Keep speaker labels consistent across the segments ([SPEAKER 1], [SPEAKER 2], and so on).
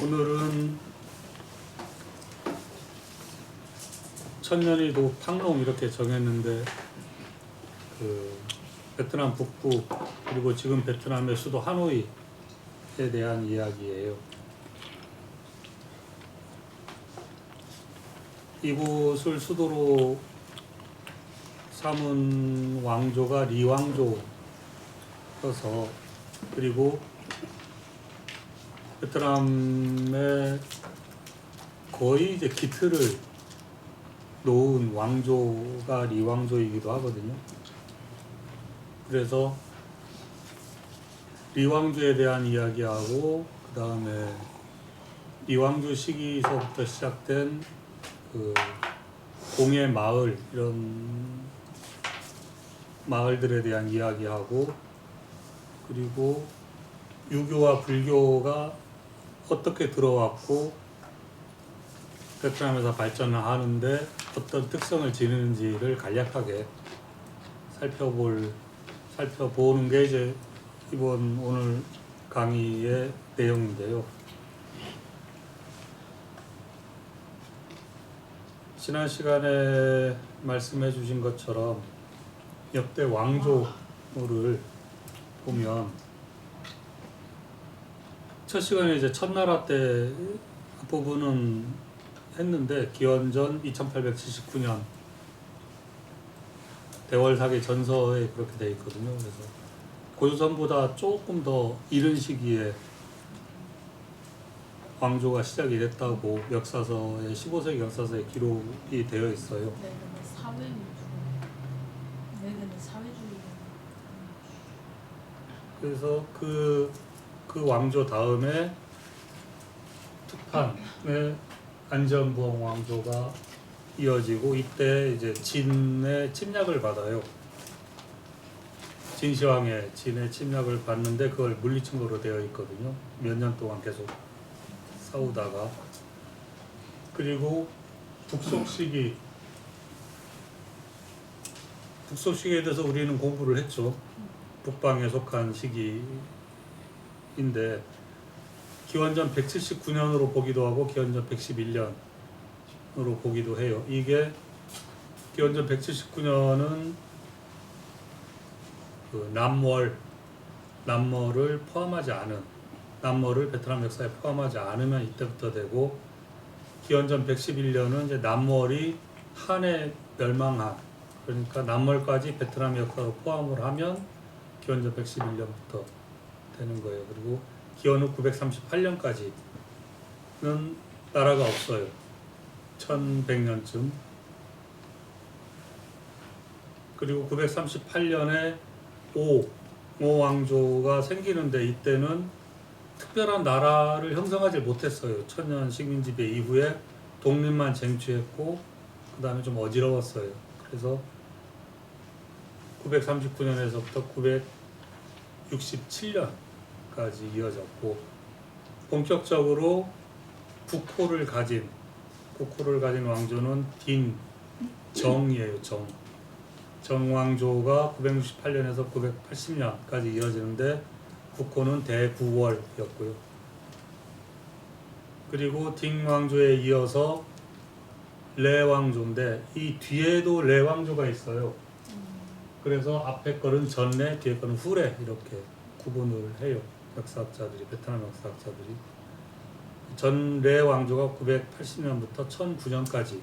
[SPEAKER 1] 오늘은 천년이도 팡롱 이렇게 정했는데 그 베트남 북부 그리고 지금 베트남의 수도 하노이에 대한 이야기예요. 이곳을 수도로 삼은 왕조가 리왕조여서, 그리고 베트남의 거의 이제 기틀을 놓은 왕조가 리왕조이기도 하거든요. 그래서 리왕조에 대한 이야기하고, 그 다음에 리왕조 시기서부터 시작된 그 공예 마을, 이런 마을들에 대한 이야기하고, 그리고 유교와 불교가 어떻게 들어왔고 베트남에서 발전을 하는데 어떤 특성을 지니는지를 간략하게 살펴보는 게 이제 이번 오늘 강의의 내용인데요. 지난 시간에 말씀해 주신 것처럼 역대 왕조를 보면 첫 시간에 이제 첫나라 때 부분은 했는데, 기원전 2879년 대월사기 전서에 그렇게 돼 있거든요. 그래서 고조선보다 조금 더 이른 시기에 왕조가 시작이 됐다고 역사서에 15세기 역사서에 기록이 되어 있어요. 그래서 그 왕조 다음에 특판의 안전부엉 왕조가 이어지고, 이때 이제 진의 침략을 받아요. 진시황의 진의 침략을 받는데 그걸 물리친 거로 되어 있거든요. 몇 년 동안 계속 싸우다가. 그리고 북속 시기에 대해서 우리는 공부를 했죠. 북방에 속한 시기인데 기원전 179년으로 보기도 하고 기원전 111년으로 보기도 해요. 이게 기원전 179년은 그 남머를 포함하지 않은, 남머를 베트남 역사에 포함하지 않으면 이때부터 되고, 기원전 111년은 이제 남머이 한해 멸망한, 그러니까 남머까지 베트남 역사로 포함을 하면 기원전 111년부터 되는 거예요. 그리고 기원 후 938년까지는 나라가 없어요. 1100년쯤. 그리고 938년에 오 왕조가 생기는데, 이때는 특별한 나라를 형성하지 못했어요. 천년 식민지배 이후에 독립만 쟁취했고, 그 다음에 좀 어지러웠어요. 그래서 939년에서부터 967년까지 이어졌고, 본격적으로 국호를 가진 왕조는 딘정이에요. 정왕조가 968년에서 980년까지 이어지는데 국호는 대구월이었고요. 그리고 딩왕조에 이어서 레왕조인데, 이 뒤에도 레왕조가 있어요. 그래서 앞에 거는 전래, 뒤에 거는 후래, 이렇게 구분을 해요. 역사학자들이, 베트남 역사학자들이. 전래 왕조가 980년부터 1009년까지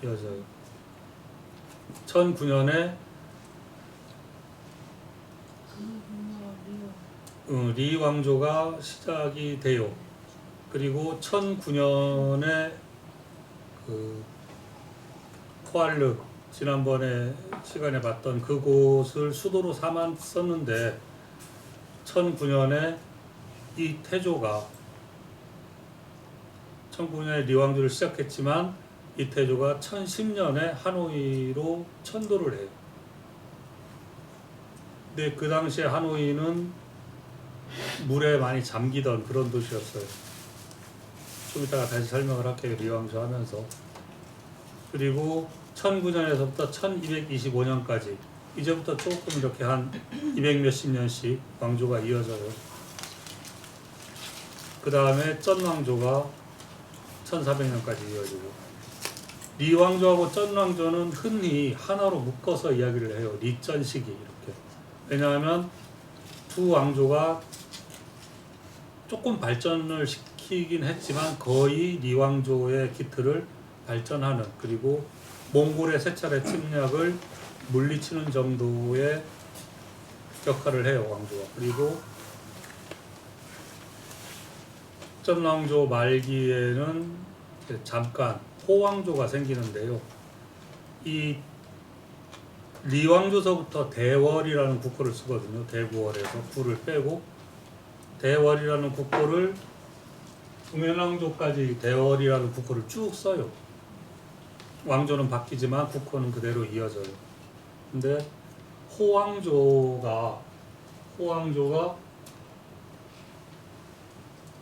[SPEAKER 1] 이어져요. 1009년에 리 왕조가 시작이 돼요. 그리고 1009년에 그 코알르, 지난번에 시간에 봤던 그곳을 수도로 삼았었는데, 1009년에 이 태조가 1009년에 리왕조를 시작했지만 이 태조가 1010년에 하노이로 천도를 해요. 근데 그 당시에 하노이는 물에 많이 잠기던 그런 도시였어요. 좀 이따가 다시 설명을 할게요. 리왕조 하면서. 그리고 1009년에서부터 1225년까지 이제부터 조금 이렇게 한 200 몇십 년씩 왕조가 이어져요. 그 다음에 쩐 왕조가 1400년까지 이어지고, 리 왕조하고 쩐 왕조는 흔히 하나로 묶어서 이야기를 해요. 리쩐 시기 이렇게. 왜냐하면 두 왕조가 조금 발전을 시키긴 했지만 거의 리 왕조의 기틀을 발전하는, 그리고 몽골의 세 차례 침략을 물리치는 정도의 역할을 해요, 왕조가. 그리고 쩐 왕조 말기에는 잠깐 호왕조가 생기는데요. 이 리 왕조서부터 대월이라는 국호를 쓰거든요. 대구월에서 구를 빼고 대월이라는 국호를 동해왕조까지 대월이라는 국호를 쭉 써요. 왕조는 바뀌지만 국호는 그대로 이어져요. 근데 호왕조가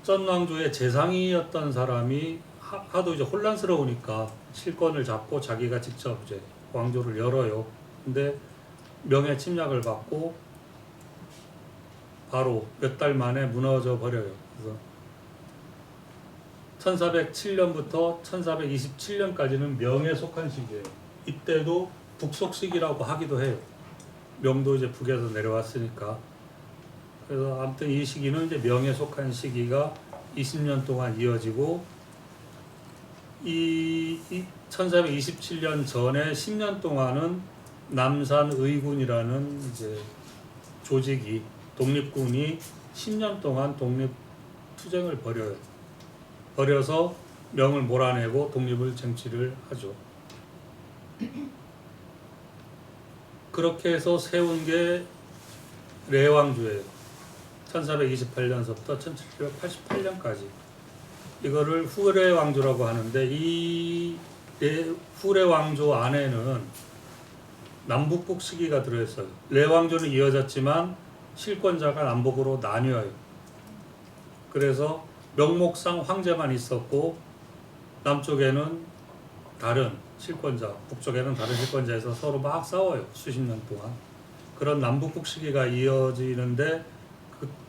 [SPEAKER 1] 쩐 왕조의 재상이었던 사람이 하도 이제 혼란스러우니까 실권을 잡고 자기가 직접 이제 왕조를 열어요. 근데 명예 침략을 받고 바로 몇 달 만에 무너져 버려요. 그래서 1407년부터 1427년까지는 명에 속한 시기예요. 이때도 북속시기라고 하기도 해요. 명도 이제 북에서 내려왔으니까. 그래서 아무튼 이 시기는 이제 명에 속한 시기가 20년 동안 이어지고, 이 1427년 전에 10년 동안은 남산 의군이라는 이제 조직이, 독립군이 10년 동안 독립투쟁을 벌여서 명을 몰아내고 독립을 쟁취를 하죠. 그렇게 해서 세운 게 레왕조예요. 1428년서부터 1788년까지. 이거를 후레 왕조라고 하는데, 이 후레 왕조 안에는 남북국 시기가 들어있어요. 레 왕조는 이어졌지만 실권자가 남북으로 나뉘어요. 그래서 명목상 황제만 있었고 남쪽에는 다른 실권자, 북쪽에는 다른 실권자에서 서로 막 싸워요. 수십 년 동안. 그런 남북국 시기가 이어지는데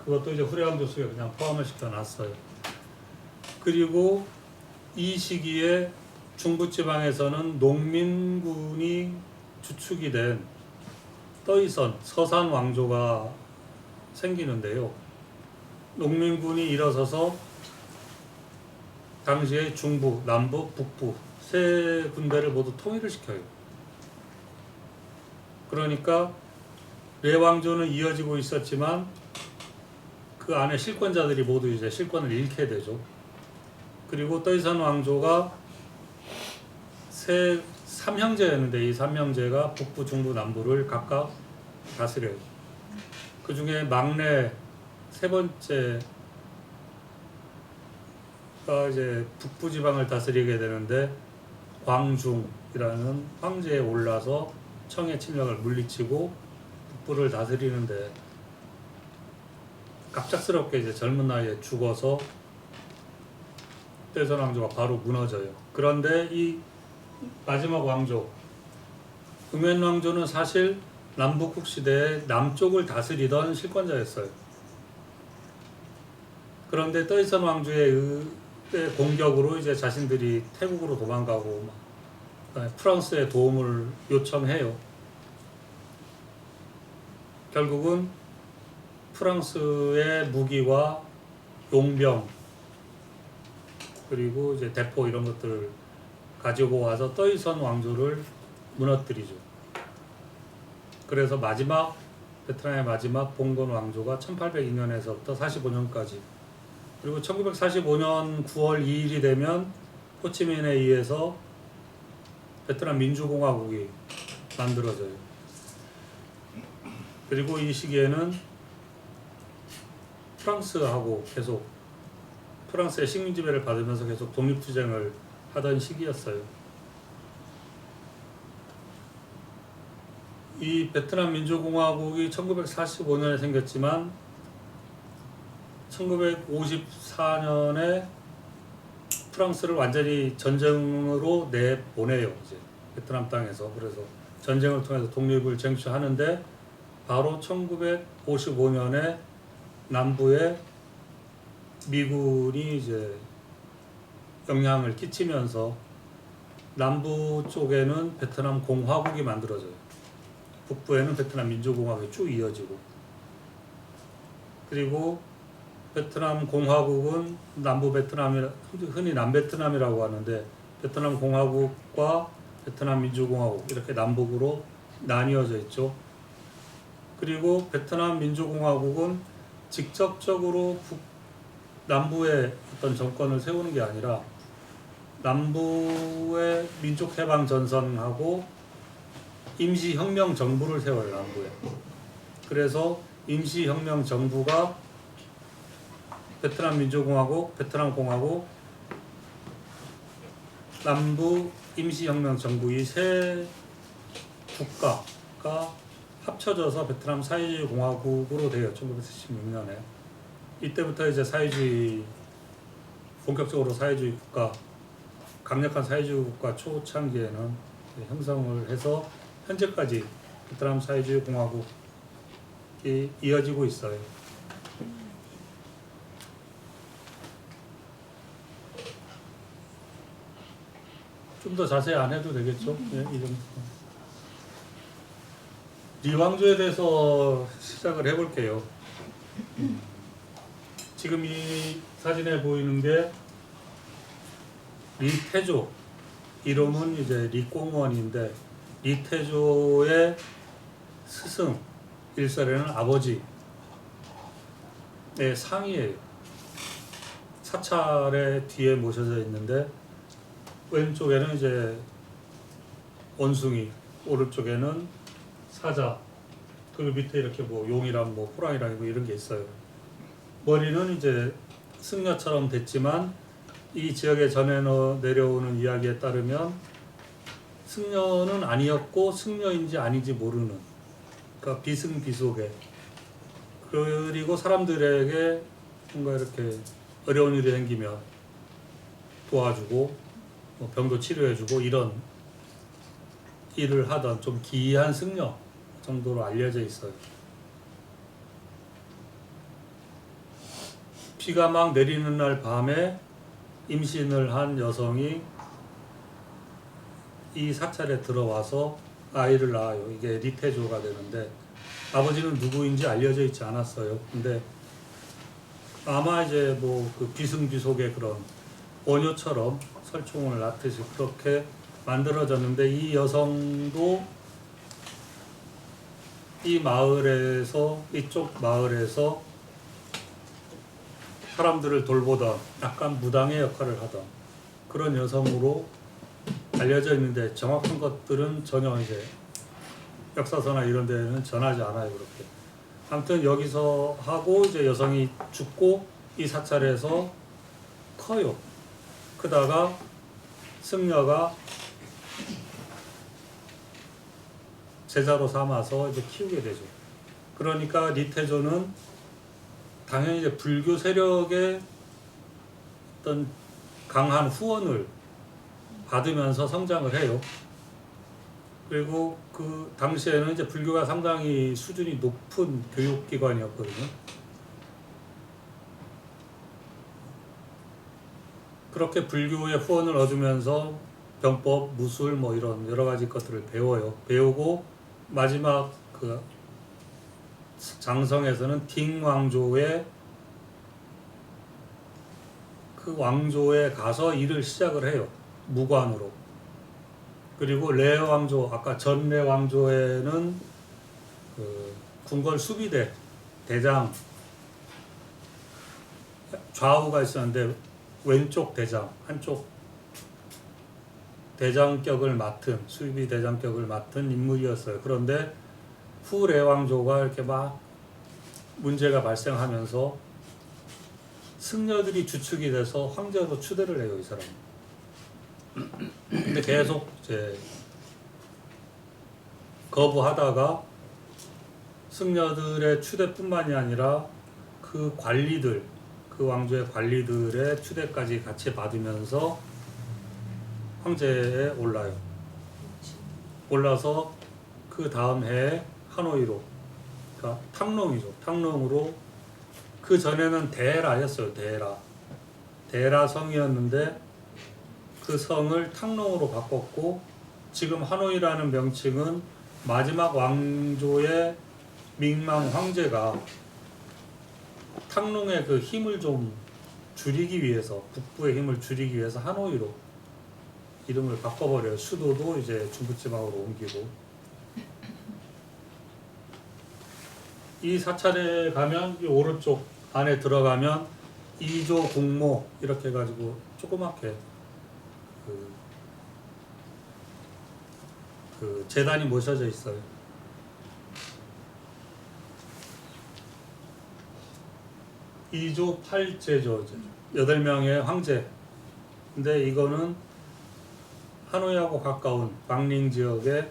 [SPEAKER 1] 그것도 이제 후레 왕조 속에 그냥 포함을 시켜놨어요. 그리고 이 시기에 중부지방에서는 농민군이 주축이 된 떠이선 서산 왕조가 생기는데요. 농민군이 일어서서 당시에 중부, 남부, 북부 세 군대를 모두 통일을 시켜요. 그러니까 레 왕조는 이어지고 있었지만 그 안에 실권자들이 모두 이제 실권을 잃게 되죠. 그리고 떠이선 왕조가 3형제였는데 이 3형제가 북부, 중부, 남부를 각각 다스려요. 그 중에 막내 세 번째가 이제 북부 지방을 다스리게 되는데, 광중이라는 황제에 올라서 청의 침략을 물리치고 북부를 다스리는데 갑작스럽게 이제 젊은 나이에 죽어서 떠이선 왕조가 바로 무너져요. 그런데 이 마지막 왕조 음현 왕조는 사실 남북국 시대에 남쪽을 다스리던 실권자였어요. 그런데 떠이선 왕조의 공격으로 이제 자신들이 태국으로 도망가고 프랑스의 도움을 요청해요. 결국은 프랑스의 무기와 용병 그리고 이제 대포 이런 것들을 가지고 와서 떠이선 왕조를 무너뜨리죠. 그래서 베트남의 마지막 봉건 왕조가 1802년에서부터 45년까지, 그리고 1945년 9월 2일이 되면 호치민에 의해서 베트남 민주공화국이 만들어져요. 그리고 이 시기에는 프랑스하고 계속 프랑스의 식민 지배를 받으면서 계속 독립투쟁을 하던 시기였어요. 이 베트남 민주공화국이 1945년에 생겼지만 1954년에 프랑스를 완전히 전쟁으로 내보내요. 이제 베트남 땅에서. 그래서 전쟁을 통해서 독립을 쟁취하는데 바로 1955년에 남부에 미군이 이제 영향을 끼치면서 남부 쪽에는 베트남 공화국이 만들어져요. 북부에는 베트남 민주공화국이 쭉 이어지고, 그리고 베트남 공화국은 남부 베트남이 흔히 남베트남이라고 하는데, 베트남 공화국과 베트남 민주공화국 이렇게 남북으로 나뉘어져 있죠. 그리고 베트남 민주공화국은 직접적으로 남부에 어떤 정권을 세우는 게 아니라 남부의 민족해방전선하고 임시혁명정부를 세워요, 남부에. 그래서 임시혁명정부가 베트남 민주공화국, 베트남 공화국, 남부 임시혁명정부 이 세 국가가 합쳐져서 베트남 사회주의 공화국으로 돼요. 1976년에. 이때부터 이제 본격적으로 사회주의 국가, 강력한 사회주의 국가 초창기에는 형성을 해서 현재까지 베트남 사회주의 공화국이 이어지고 있어요. 좀 더 자세히 안 해도 되겠죠? 네, 이 정도. 리왕조에 대해서 시작을 해볼게요. 지금 이 사진에 보이는 게 리태조, 이름은 이제 리꽁원인데, 리태조의 스승, 일설에는 아버지의 상이에요. 사찰의 뒤에 모셔져 있는데, 왼쪽에는 이제 원숭이, 오른쪽에는 사자, 그리고 밑에 이렇게 뭐 용이랑 뭐 호랑이랑 뭐 이런 게 있어요. 머리는 이제 승려처럼 됐지만, 이 지역에 전해 내려오는 이야기에 따르면 승려는 아니었고 승려인지 아닌지 모르는, 그러니까 비승비속에, 그리고 사람들에게 뭔가 이렇게 어려운 일이 생기면 도와주고 뭐 병도 치료해주고 이런 일을 하던 좀 기이한 승려 정도로 알려져 있어요. 비가 막 내리는 날 밤에 임신을 한 여성이 이 사찰에 들어와서 아이를 낳아요. 이게 리태조가 되는데, 아버지는 누구인지 알려져 있지 않았어요. 근데 아마 이제 뭐 그 비승비속의 그런 원효처럼 설총을 낳듯이 그렇게 만들어졌는데, 이 여성도 이쪽 마을에서 사람들을 돌보던 약간 무당의 역할을 하던 그런 여성으로 알려져 있는데, 정확한 것들은 전혀 이제 역사서나 이런 데는 전하지 않아요. 그렇게. 아무튼 여기서 하고 이제 여성이 죽고 이 사찰에서 커요. 크다가 승려가 제자로 삼아서 이제 키우게 되죠. 그러니까 리태조는 당연히 이제 불교 세력의 어떤 강한 후원을 받으면서 성장을 해요. 그리고 그 당시에는 이제 불교가 상당히 수준이 높은 교육기관이었거든요. 그렇게 불교의 후원을 얻으면서 병법, 무술 뭐 이런 여러 가지 것들을 배워요. 배우고 마지막 그 장성에서는 딩 왕조의 그 왕조에 가서 일을 시작을 해요. 무관으로. 그리고 레 왕조, 아까 전레 왕조에는 그 궁궐 수비대 대장 좌우가 있었는데, 왼쪽 대장, 한쪽 대장격을 맡은, 수비 대장격을 맡은 인물이었어요. 그런데 후레 왕조가 이렇게 막 문제가 발생하면서 승려들이 주축이 돼서 황제로 추대를 해요, 이 사람. 근데 계속 이제 거부하다가 승려들의 추대뿐만이 아니라 그 관리들, 그 왕조의 관리들의 추대까지 같이 받으면서 황제에 올라요. 올라서 그 다음 해에 하노이로, 그러니까 탕롱이죠. 탕롱으로 그 전에는 대라였어요. 대라 성이었는데 그 성을 탕롱으로 바꿨고 지금 하노이라는 명칭은 마지막 왕조의 밍망 황제가 탕롱의 그 힘을 좀 줄이기 위해서, 북부의 힘을 줄이기 위해서 하노이로 이름을 바꿔버려요. 수도도 이제 중부지방으로 옮기고. 이 사찰에 가면 이 오른쪽 안에 들어가면 이조 공모 이렇게 해가지고 조그맣게 그 제단이 모셔져 있어요. 이조 8제조 8명의 황제. 근데 이거는 하노이하고 가까운 광링 지역의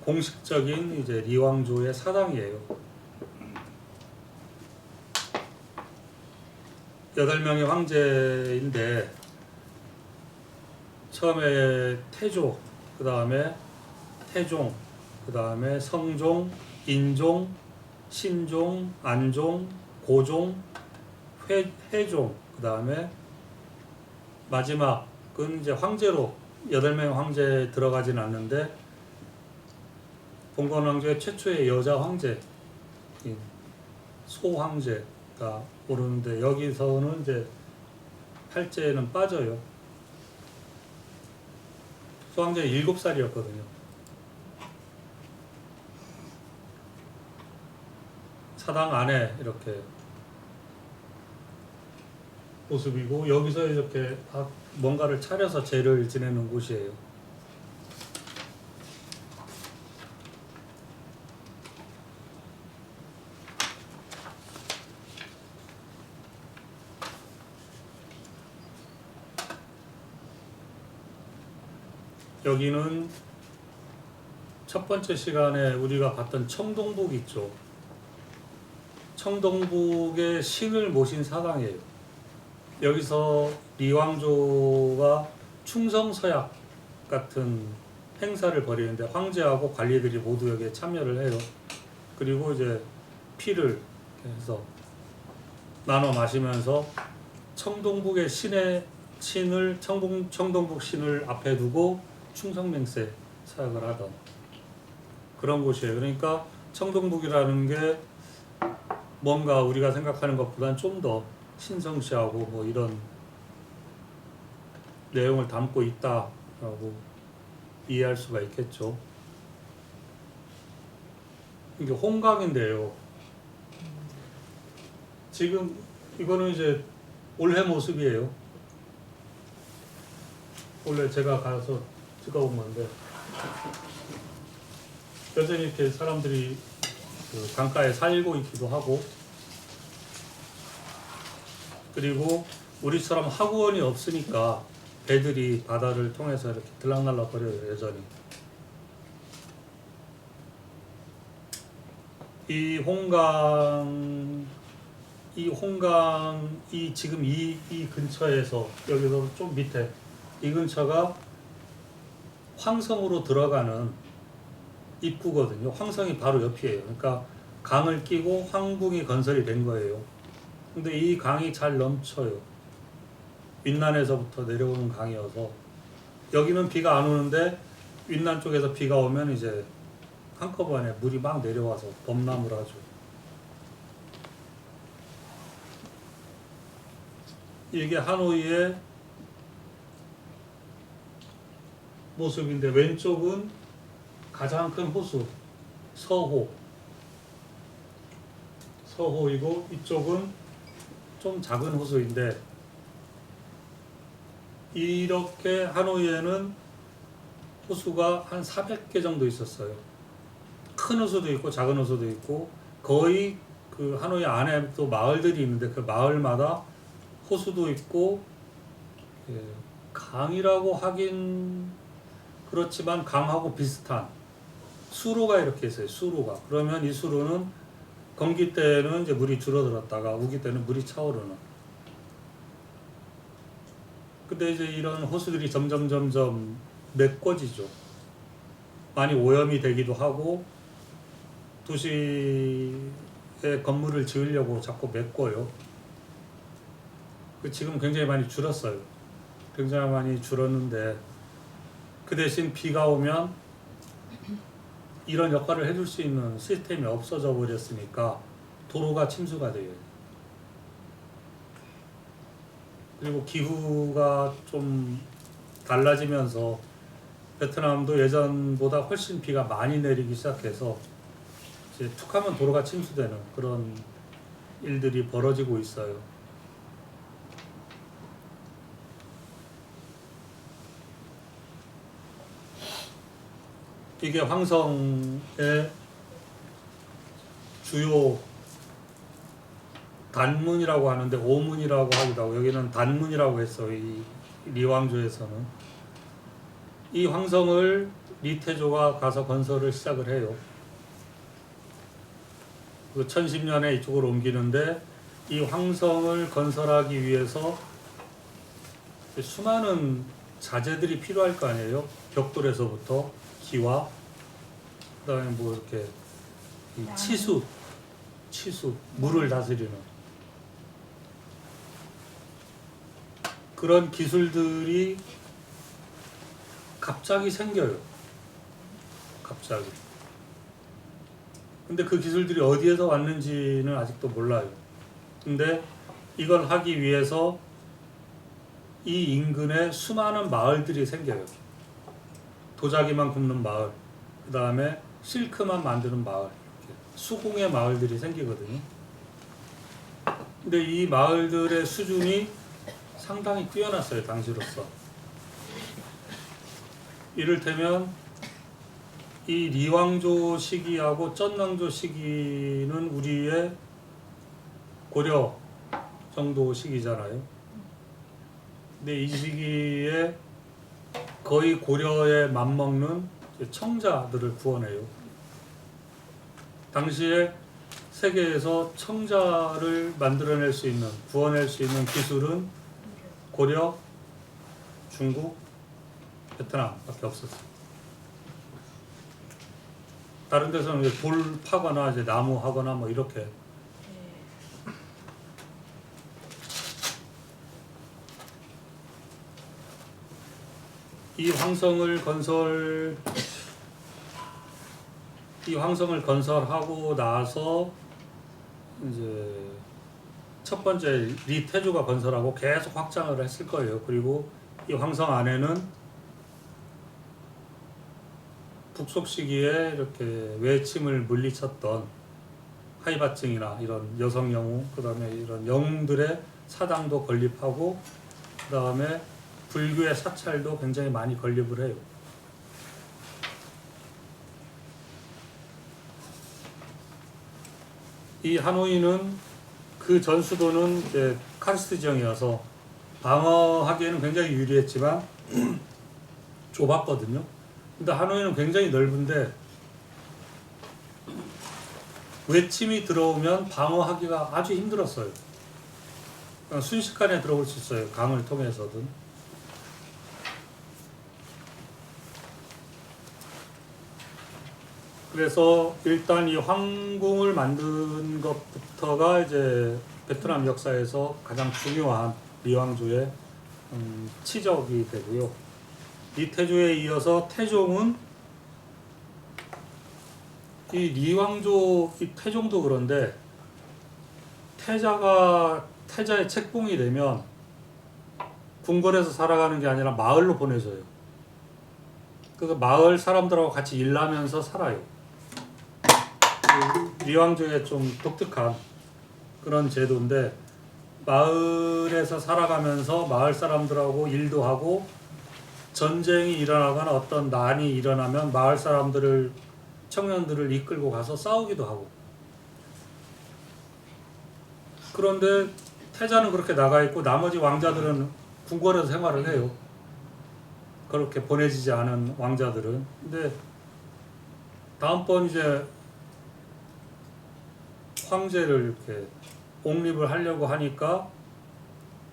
[SPEAKER 1] 공식적인 이제 리왕조의 사당이에요. 8명의 황제인데 처음에 태조, 그 다음에 태종, 그 다음에 성종, 인종, 신종, 안종, 고종, 회종, 그 다음에 마지막은 이제 황제로 8명의 황제 들어가진 않는데 봉건 왕조의 최초의 여자 황제 소황제가 오르는데 여기서는 이제 8제는 빠져요. 소황제 7살이었거든요. 사당 안에 이렇게 모습이고 여기서 이렇게 뭔가를 차려서 제를 지내는 곳이에요. 여기는 첫 번째 시간에 우리가 봤던 청동북 있죠. 청동북의 신을 모신 사당이에요. 여기서 리왕조가 충성서약 같은 행사를 벌이는데 황제하고 관리들이 모두 여기에 참여를 해요. 그리고 이제 피를 해서 나눠 마시면서 청동북의 신을 청동북 신을 앞에 두고 충성맹세 사역을 하던 그런 곳이에요. 그러니까 청동북이라는 게 뭔가 우리가 생각하는 것보다는 좀 더 신성시하고 뭐 이런 내용을 담고 있다라고 이해할 수가 있겠죠. 이게 홍강인데요. 지금 이거는 이제 올해 모습이에요. 원래 제가 가서 찍어본 건데 여전히 이렇게 사람들이 그 강가에 살고 있기도 하고 그리고 우리처럼 하구원이 없으니까 배들이 바다를 통해서 이렇게 들락날락 거려요. 여전히 이 홍강이 지금 이 근처에서 여기서 좀 밑에 이 근처가 황성으로 들어가는 입구거든요. 황성이 바로 옆이에요. 그러니까 강을 끼고 황궁이 건설이 된 거예요. 근데 이 강이 잘 넘쳐요. 윈난에서부터 내려오는 강이어서 여기는 비가 안 오는데 윈난 쪽에서 비가 오면 이제 한꺼번에 물이 막 내려와서 범람을 하죠. 이게 하노이의 모습인데 왼쪽은 가장 큰 호수 서호이고 이쪽은 좀 작은 호수인데 이렇게 하노이에는 호수가 한 400개 정도 있었어요. 큰 호수도 있고 작은 호수도 있고 거의 그 하노이 안에 또 마을들이 있는데 그 마을마다 호수도 있고 강이라고 하긴 그렇지만 강하고 비슷한 수로가 이렇게 있어요. 수로가. 그러면 이 수로는 건기 때는 이제 물이 줄어들었다가 우기 때는 물이 차오르는. 근데 이제 이런 호수들이 점점 메꿔지죠. 많이 오염이 되기도 하고 도시의 건물을 지으려고 자꾸 메꿔요. 지금 굉장히 많이 줄었어요. 굉장히 많이 줄었는데 그 대신 비가 오면 이런 역할을 해줄 수 있는 시스템이 없어져 버렸으니까 도로가 침수가 돼요. 그리고 기후가 좀 달라지면서 베트남도 예전보다 훨씬 비가 많이 내리기 시작해서 이제 툭하면 도로가 침수되는 그런 일들이 벌어지고 있어요. 이게 황성의 주요 단문이라고 하는데 오문이라고 하기도 하고 여기는 단문이라고 했어요. 이 리왕조에서는 이 황성을 리태조가 가서 건설을 시작을 해요. 그 1010년에 이쪽으로 옮기는데 이 황성을 건설하기 위해서 수많은 자재들이 필요할 거 아니에요. 벽돌에서부터 기와 그다음에 뭐 이렇게 치수 물을 다스리는 그런 기술들이 갑자기 생겨요. 갑자기. 근데 그 기술들이 어디에서 왔는지는 아직도 몰라요. 근데 이걸 하기 위해서 이 인근에 수많은 마을들이 생겨요. 도자기만 굽는 마을, 그 다음에 실크만 만드는 마을, 이렇게 수공의 마을들이 생기거든요. 근데 이 마을들의 수준이 상당히 뛰어났어요, 당시로서. 이를테면 이 리왕조 시기하고 쩐낭조 시기는 우리의 고려 정도 시기잖아요. 근데 이 시기에 거의 고려에 맞먹는 청자들을 구원해요. 당시에 세계에서 청자를 만들어낼 수 있는, 구원할 수 있는 기술은 고려, 중국, 베트남밖에 없었어요. 다른 데서는 돌 파거나 이제 나무 하거나 뭐 이렇게. 이 황성을 건설하고 나서 이제 첫 번째 리태조가 건설하고 계속 확장을 했을 거예요. 그리고 이 황성 안에는 북속 시기에 이렇게 외침을 물리쳤던 하이바증이나 이런 여성 영웅, 그 다음에 이런 영웅들의 사당도 건립하고, 그 다음에 불교의 사찰도 굉장히 많이 건립을 해요. 이 하노이는 그 전수도는 이제 카르스트 지형이어서 방어하기에는 굉장히 유리했지만 좁았거든요. 근데 하노이는 굉장히 넓은데 외침이 들어오면 방어하기가 아주 힘들었어요. 순식간에 들어올 수 있어요. 강을 통해서든. 그래서 일단 이 황궁을 만든 것부터가 이제 베트남 역사에서 가장 중요한 리왕조의 치적이 되고요. 리태조에 이어서 태종은 이 리왕조 이 태종도 그런데 태자의 책봉이 되면 궁궐에서 살아가는 게 아니라 마을로 보내줘요. 그래서 마을 사람들하고 같이 일하면서 살아요. 리왕조의 좀 독특한 그런 제도인데 마을에서 살아가면서 마을 사람들하고 일도 하고 전쟁이 일어나거나 어떤 난이 일어나면 마을 사람들을 청년들을 이끌고 가서 싸우기도 하고. 그런데 태자는 그렇게 나가 있고 나머지 왕자들은 궁궐에서 생활을 해요. 그렇게 보내지지 않은 왕자들은. 근데 다음번 이제 황제를 이렇게 옹립을 하려고 하니까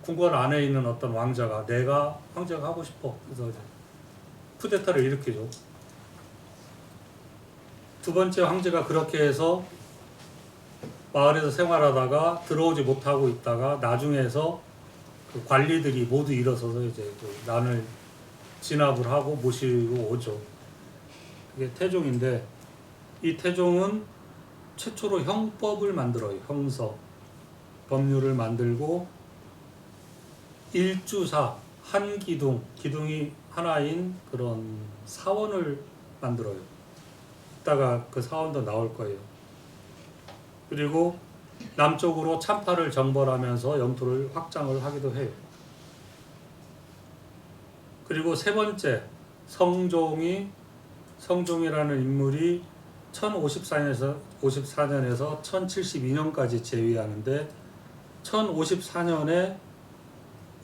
[SPEAKER 1] 궁궐 안에 있는 어떤 왕자가 내가 황제가 하고 싶어. 그래서 이제 쿠데타를 일으키죠. 두 번째 황제가 그렇게 해서 마을에서 생활하다가 들어오지 못하고 있다가 나중에서 그 관리들이 모두 일어서서 이제 그 난을 진압을 하고 모시고 오죠. 그게 태종인데, 이 태종은 최초로 형법을 만들어요. 형서 법률을 만들고 일주사 한기둥, 기둥이 하나인 그런 사원을 만들어요. 이따가 그 사원도 나올 거예요. 그리고 남쪽으로 참파를 정벌하면서 영토를 확장을 하기도 해요. 그리고 세 번째, 성종이라는 인물이 1054년에서 1072년까지 재위하는데, 1054년에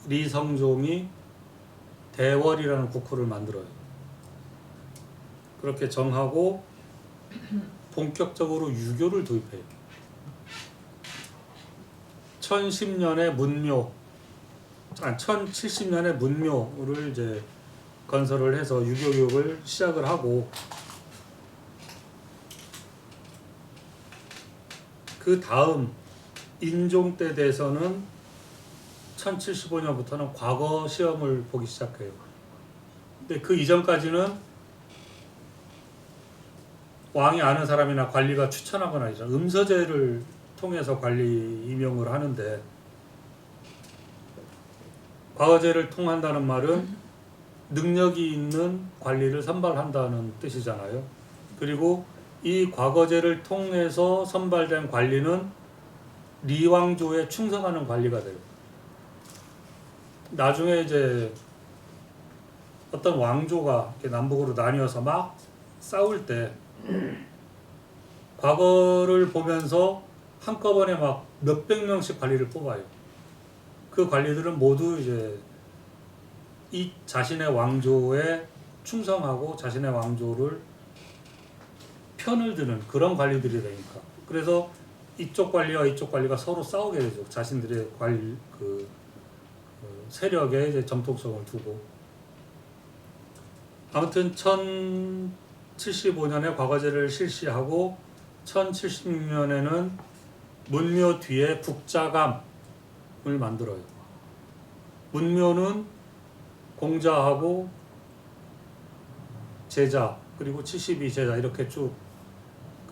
[SPEAKER 1] 리성종이 대월이라는 국호를 만들어요. 그렇게 정하고 본격적으로 유교를 도입해요. 1070년에 문묘를 이제 건설을 해서 유교 교육을 시작을 하고, 그 다음 인종 때 돼서는 1075년부터는 과거 시험을 보기 시작해요. 근데 그 이전까지는 왕이 아는 사람이나 관리가 추천하거나 이제 음서제를 통해서 관리 임용을 하는데, 과거제를 통한다는 말은 능력이 있는 관리를 선발한다는 뜻이잖아요. 그리고 이 과거제를 통해서 선발된 관리는 리왕조에 충성하는 관리가 돼요. 나중에 이제 어떤 왕조가 이렇게 남북으로 나뉘어서 막 싸울 때 과거를 보면서 한꺼번에 막 몇백 명씩 관리를 뽑아요. 그 관리들은 모두 이제 이 자신의 왕조에 충성하고 자신의 왕조를 편을 드는 그런 관리들이 되니까. 그래서 이쪽 관리와 이쪽 관리가 서로 싸우게 되죠. 자신들의 관리 그 세력에 이제 정통성을 두고. 아무튼 1075년에 과거제를 실시하고 1076년에는 문묘 뒤에 국자감을 만들어요. 문묘는 공자하고 제자 그리고 72제자 이렇게 쭉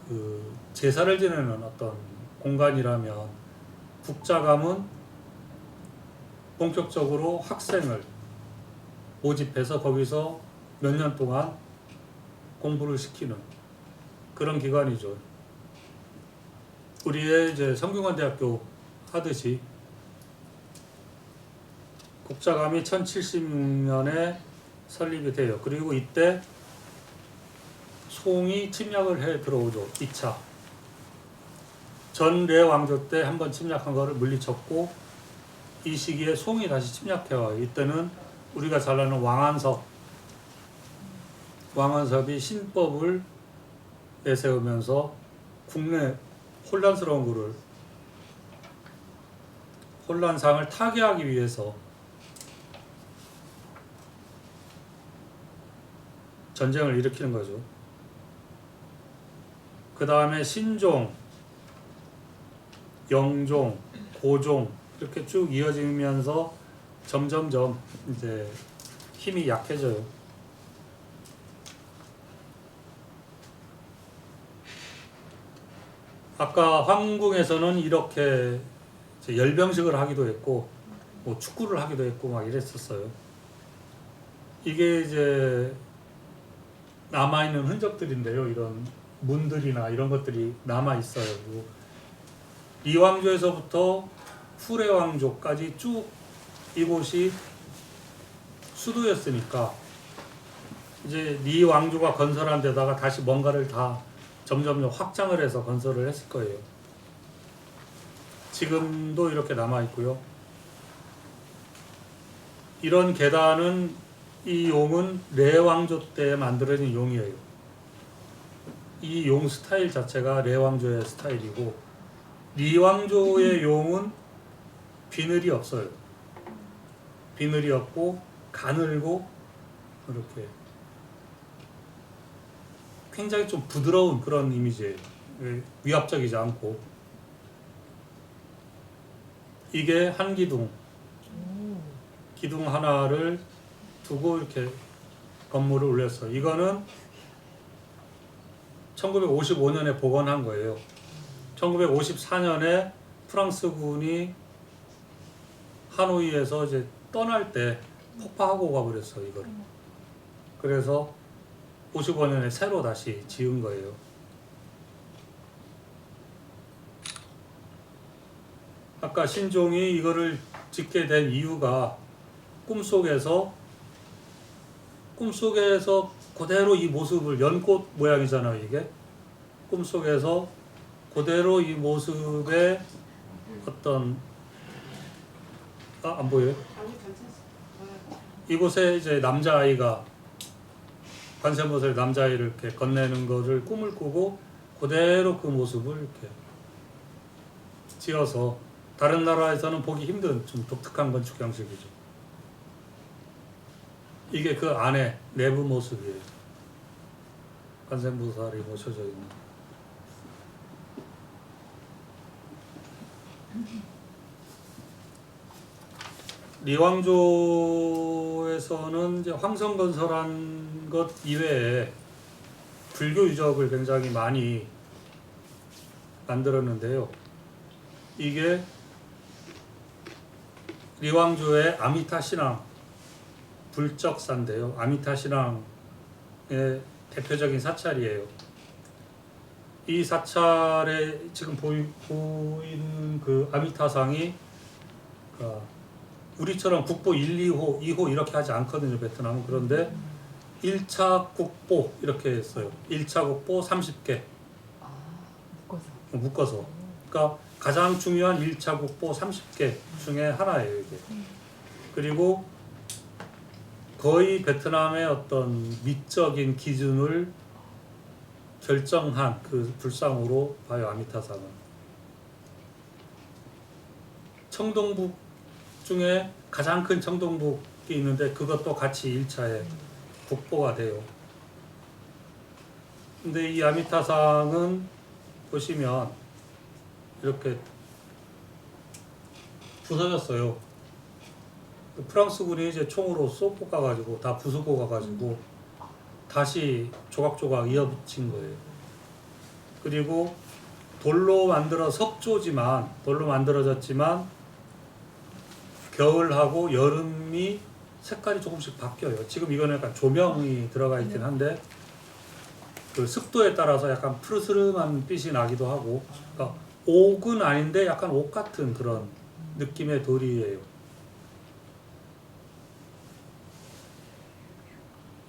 [SPEAKER 1] 그 제사를 지내는 어떤 공간이라면, 국자감은 본격적으로 학생을 모집해서 거기서 몇 년 동안 공부를 시키는 그런 기관이죠. 우리의 이제 성균관대학교 하듯이 국자감이 1076년에 설립이 돼요. 그리고 이때 송이 침략을 해 들어오죠. 2차. 전래 왕조 때 한번 침략한 거를 물리쳤고, 이 시기에 송이 다시 침략해와요. 이때는 우리가 잘 아는 왕안섭이 신법을 내세우면서 국내 혼란상을 타개하기 위해서 전쟁을 일으키는 거죠. 그 다음에 신종, 영종, 고종 이렇게 쭉 이어지면서 점점점 이제 힘이 약해져요. 아까 황궁에서는 이렇게 열병식을 하기도 했고, 뭐 축구를 하기도 했고 막 이랬었어요. 이게 이제 남아있는 흔적들인데요. 이런 문들이나 이런 것들이 남아있어요. 리왕조에서부터 후레왕조까지 쭉 이곳이 수도였으니까 이제 리왕조가 건설한 데다가 다시 뭔가를 다 점점 확장을 해서 건설을 했을 거예요. 지금도 이렇게 남아있고요. 이런 계단은, 이 용은 레왕조 때 만들어진 용이에요. 이 용 스타일 자체가 레왕조의 스타일이고, 리왕조의 용은 비늘이 없어요. 비늘이 없고 가늘고 이렇게 굉장히 좀 부드러운 그런 이미지예요. 위압적이지 않고. 이게 한 기둥,
[SPEAKER 2] 오.
[SPEAKER 1] 기둥 하나를 두고 이렇게 건물을 올렸어. 이거는 1955년에 복원한 거예요. 1954년에 프랑스군이 하노이에서 이제 떠날 때 폭파하고 가버렸어, 이걸. 그래서 55년에 새로 다시 지은 거예요. 아까 신종이 이거를 짓게 된 이유가 꿈속에서 그대로 이 모습을, 연꽃 모양이잖아요, 이게. 꿈속에서 그대로 이 모습의 어떤, 안 보여요? 이곳에 이제 남자아이가, 관세음보살이 남자아이를 이렇게 건네는 것을 꿈을 꾸고 그대로 그 모습을 이렇게 지어서, 다른 나라에서는 보기 힘든 좀 독특한 건축 형식이죠. 이게 그 안에 내부 모습이에요. 관세음보살이 모셔져 있는. 리왕조에서는 이제 황성건설한 것 이외에 불교 유적을 굉장히 많이 만들었는데요. 이게 리왕조의 아미타 신앙 불적사인데요. 아미타 신앙의 대표적인 사찰이에요. 이 사찰에 지금 보이는 그 아미타상이 우리처럼 국보 1, 2호, 2호 이렇게 하지 않거든요, 베트남은. 그런데 1차 국보 이렇게 했어요. 1차 국보 30개. 묶어서. 그러니까 가장 중요한 1차 국보 30개 중에 하나예요, 이게. 그리고 거의 베트남의 어떤 미적인 기준을 결정한 그 불상으로 봐요, 아미타상은. 청동북 중에 가장 큰 청동북이 있는데 그것도 같이 1차에 국보가 돼요. 근데 이 아미타상은 보시면 이렇게 부서졌어요. 프랑스군이 이제 총으로 쏘고 가가지고 다 부수고 가가지고 다시 조각조각 이어붙인 거예요. 그리고 돌로 만들어졌지만 겨울하고 여름이 색깔이 조금씩 바뀌어요. 지금 이거는 약간 조명이 들어가 있긴 한데 그 습도에 따라서 약간 푸르스름한 빛이 나기도 하고, 그러니까 옥은 아닌데 약간 옥 같은 그런 느낌의 돌이에요.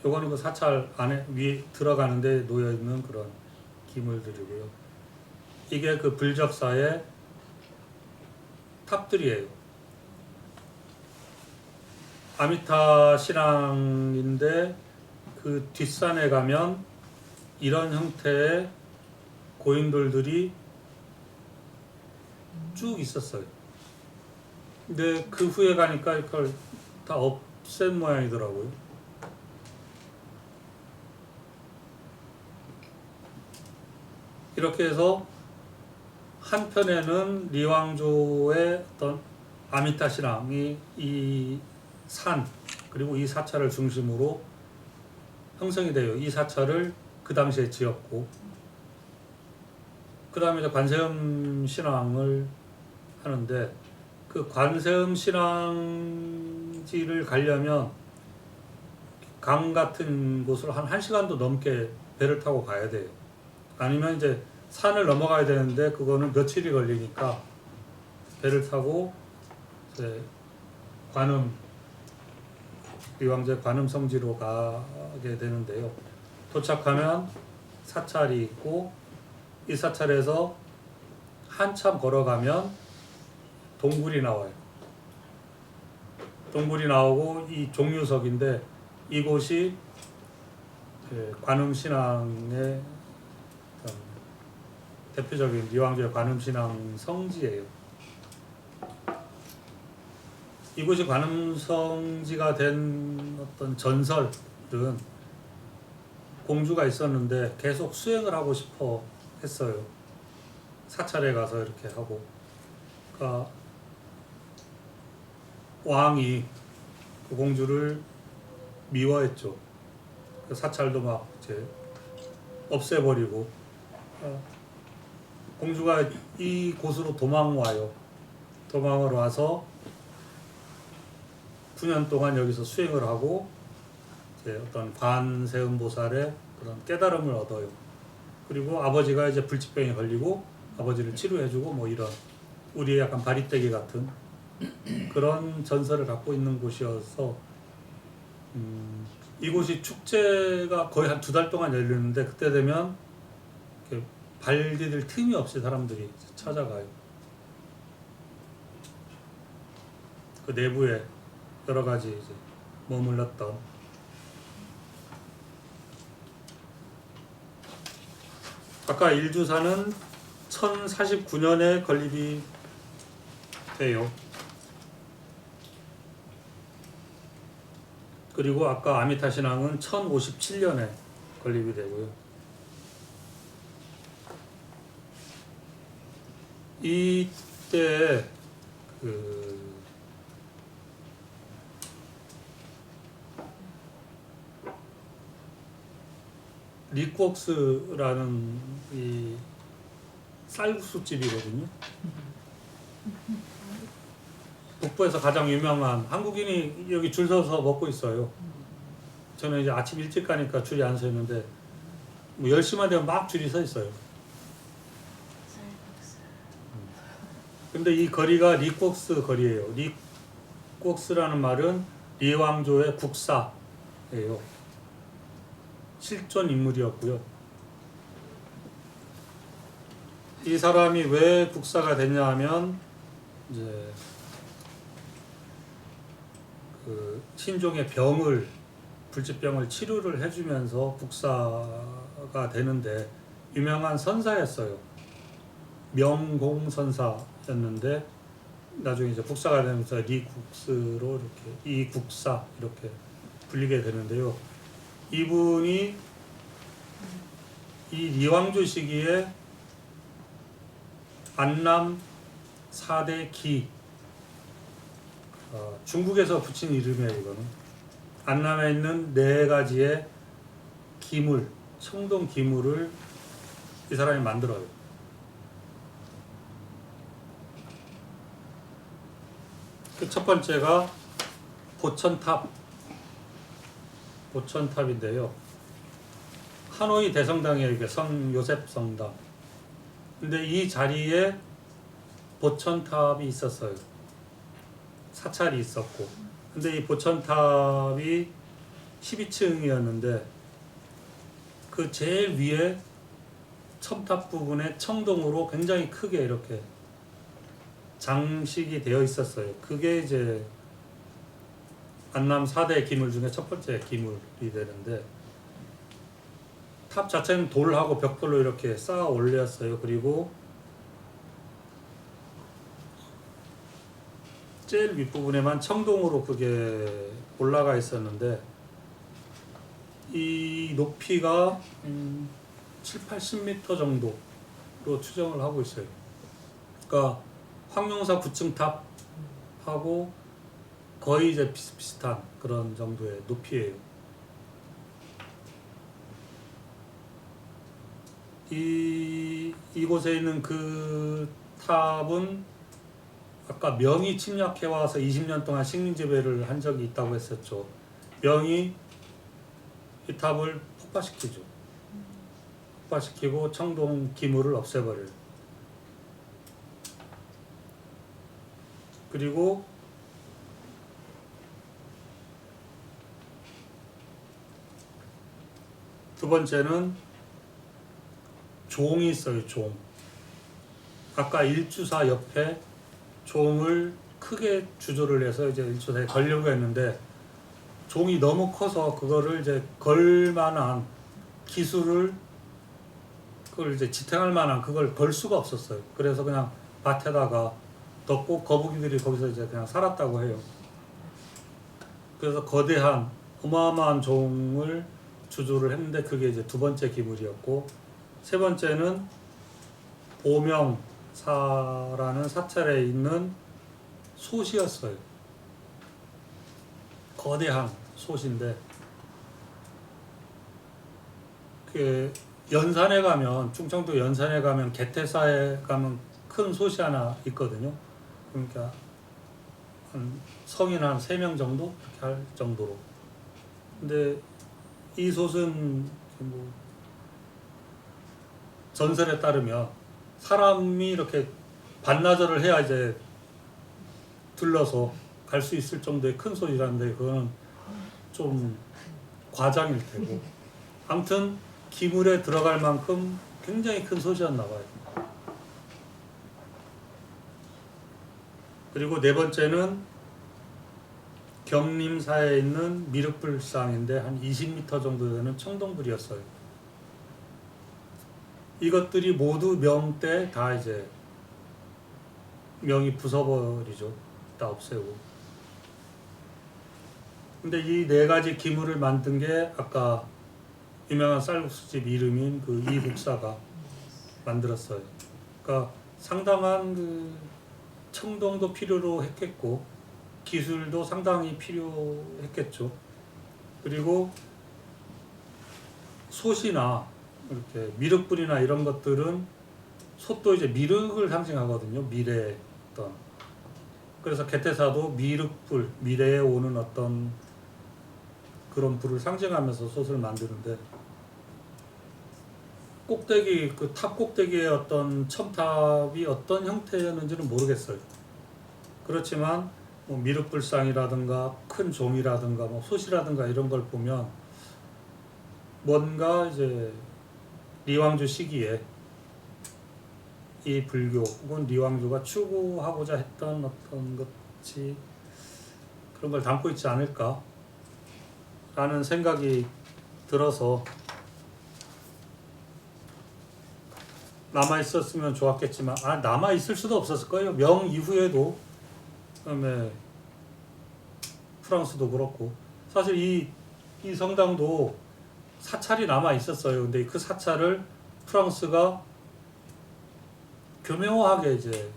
[SPEAKER 1] 요거는 그 사찰 안에 위에 들어가는데 놓여 있는 그런 기물들이고요. 이게 그 불적사의 탑들이에요. 아미타 신앙인데 그 뒷산에 가면 이런 형태의 고인돌들이 쭉 있었어요. 근데 그 후에 가니까 이걸 다 없앤 모양이더라고요. 이렇게 해서 한편에는 리왕조의 어떤 아미타 신앙이 이 산 그리고 이 사찰을 중심으로 형성이 돼요. 이 사찰을 그 당시에 지었고, 그 다음에 이제 관세음 신앙을 하는데, 그 관세음 신앙지를 가려면 강 같은 곳을 한 1시간도 넘게 배를 타고 가야 돼요. 아니면 이제 산을 넘어가야 되는데 그거는 며칠이 걸리니까 배를 타고 이제 리왕조의 관음 성지로 가게 되는데요. 도착하면 사찰이 있고, 이 사찰에서 한참 걸어가면 동굴이 나와요. 동굴이 나오고 이 종유석인데, 이곳이 관음신앙의 대표적인 리왕조의 관음신앙 성지예요. 이곳이 관음성지가 된 어떤 전설은 공주가 있었는데 계속 수행을 하고 싶어 했어요. 사찰에 가서 이렇게 하고. 그러니까 왕이 그 공주를 미워했죠. 그 사찰도 막 이제 없애버리고 공주가 이 곳으로 도망와요. 도망을 와서 9년 동안 여기서 수행을 하고 이제 어떤 관세음보살의 그런 깨달음을 얻어요. 그리고 아버지가 이제 불치병에 걸리고 아버지를 치료해주고 뭐 이런 우리의 약간 바리떼기 같은 그런 전설을 갖고 있는 곳이어서 이곳이 축제가 거의 한 2달 동안 열리는데 그때 되면 이렇게 발 디딜 틈이 없이 사람들이 찾아가요. 그 내부에 여러 가지 이제 머물렀던 아까 일주사는 1049년에 건립이 돼요. 그리고 아까 아미타 신앙은 1057년에 건립이 되고요. 이때 리국스라는 이 쌀국수집이거든요. 북부에서 가장 유명한 한국인이 여기 줄 서서 먹고 있어요. 저는 이제 아침 일찍 가니까 줄이 안 서 있는데 뭐 10시만 되면 막 줄이 서 있어요. 근데 이 거리가 리국스 거리예요. 리국스라는 말은 리왕조의 국사예요. 실존 인물이었고요. 이 사람이 왜 국사가 됐냐 하면 이제 그 신종의 병을 불치병을 치료를 해주면서 국사가 되는데 유명한 선사였어요. 명공선사였는데 나중에 이제 국사가 되면서 리국스로 이렇게 이국사 이렇게 불리게 되는데요. 이분이 이 리왕조 시기에 안남 4대 기 중국에서 붙인 이름이에요. 이거는 안남에 있는 4가지의 기물, 청동 기물을 이 사람이 만들어요. 그 첫 번째가 보천탑인데요. 하노이 대성당이에요. 이게 성 요셉 성당. 근데 이 자리에 보천탑이 있었어요. 사찰이 있었고. 근데 이 보천탑이 12층이었는데 그 제일 위에 첨탑 부분에 청동으로 굉장히 크게 이렇게 장식이 되어 있었어요. 그게 이제 안남 4대 기물 중에 첫 번째 기물이 되는데 탑 자체는 돌하고 벽돌로 이렇게 쌓아 올렸어요. 그리고 제일 윗부분에만 청동으로 그게 올라가 있었는데 이 높이가 7, 80m 정도로 추정을 하고 있어요. 그러니까 황룡사 9층 탑하고 거의 이제 비슷비슷한 그런 정도의 높이예요. 이곳에 있는 그 탑은 아까 명이 침략해와서 20년 동안 식민지배를 한 적이 있다고 했었죠. 명이 이 탑을 폭파시키죠. 폭파시키고 청동 기물을 없애버려요. 그리고 두 번째는 종이 있어요. 종. 아까 일주사 옆에 종을 크게 주조를 해서 이제 일주사에 걸려고 했는데 종이 너무 커서 그거를 이제 걸 만한 기술을 그걸 이제 지탱할 만한 그걸 걸 수가 없었어요. 그래서 그냥 밭에다가 덮고 거북이들이 거기서 이제 그냥 살았다고 해요. 그래서 거대한 어마어마한 종을 주조를 했는데 그게 이제 두 번째 기물이었고 세 번째는 보명사라는 사찰에 있는 솥이었어요. 거대한 솥인데 그 연산에 가면 충청도 연산에 가면 개태사에 가면 큰 솥이 하나 있거든요. 그러니까 한 성인 한 3명 정도 이렇게 할 정도로. 근데 이 솥은 뭐 전설에 따르면 사람이 이렇게 반나절을 해야 이제 들러서 갈 수 있을 정도의 큰 솥이라는데 그거는 좀 과장일 테고 아무튼 기물에 들어갈 만큼 굉장히 큰 솥이었나 봐요. 그리고 네 번째는 경림사에 있는 미륵불상인데 한 20m 정도 되는 청동불이었어요. 이것들이 모두 명 때 다 이제 명이 부숴버리죠. 다 없애고. 근데 이 네 가지 기물을 만든 게 아까 유명한 쌀국수집 이름인 그 이국사가 만들었어요. 그러니까 상당한 그 청동도 필요로 했겠고 기술도 상당히 필요했겠죠. 그리고 솥이나 이렇게 미륵불이나 이런 것들은 솥도 이제 미륵을 상징하거든요. 미래의 어떤. 그래서 개태사도 미륵불, 미래에 오는 어떤 그런 불을 상징하면서 솥을 만드는데 꼭대기 그 탑 꼭대기의 어떤 첨탑이 어떤 형태였는지는 모르겠어요. 그렇지만 뭐 미륵불상이라든가 큰 종이라든가 뭐 솥이라든가 이런 걸 보면 뭔가 이제 리왕주 시기에 이 불교 혹은 리왕주가 추구하고자 했던 어떤 것이 그런 걸 담고 있지 않을까 라는 생각이 들어서 남아 있었으면 좋았겠지만 남아 있을 수도 없었을 거예요. 명 이후에도 그다음에 프랑스도 그렇고 사실 이 성당도 사찰이 남아 있었어요. 근데 그 사찰을 프랑스가 교묘하게 이제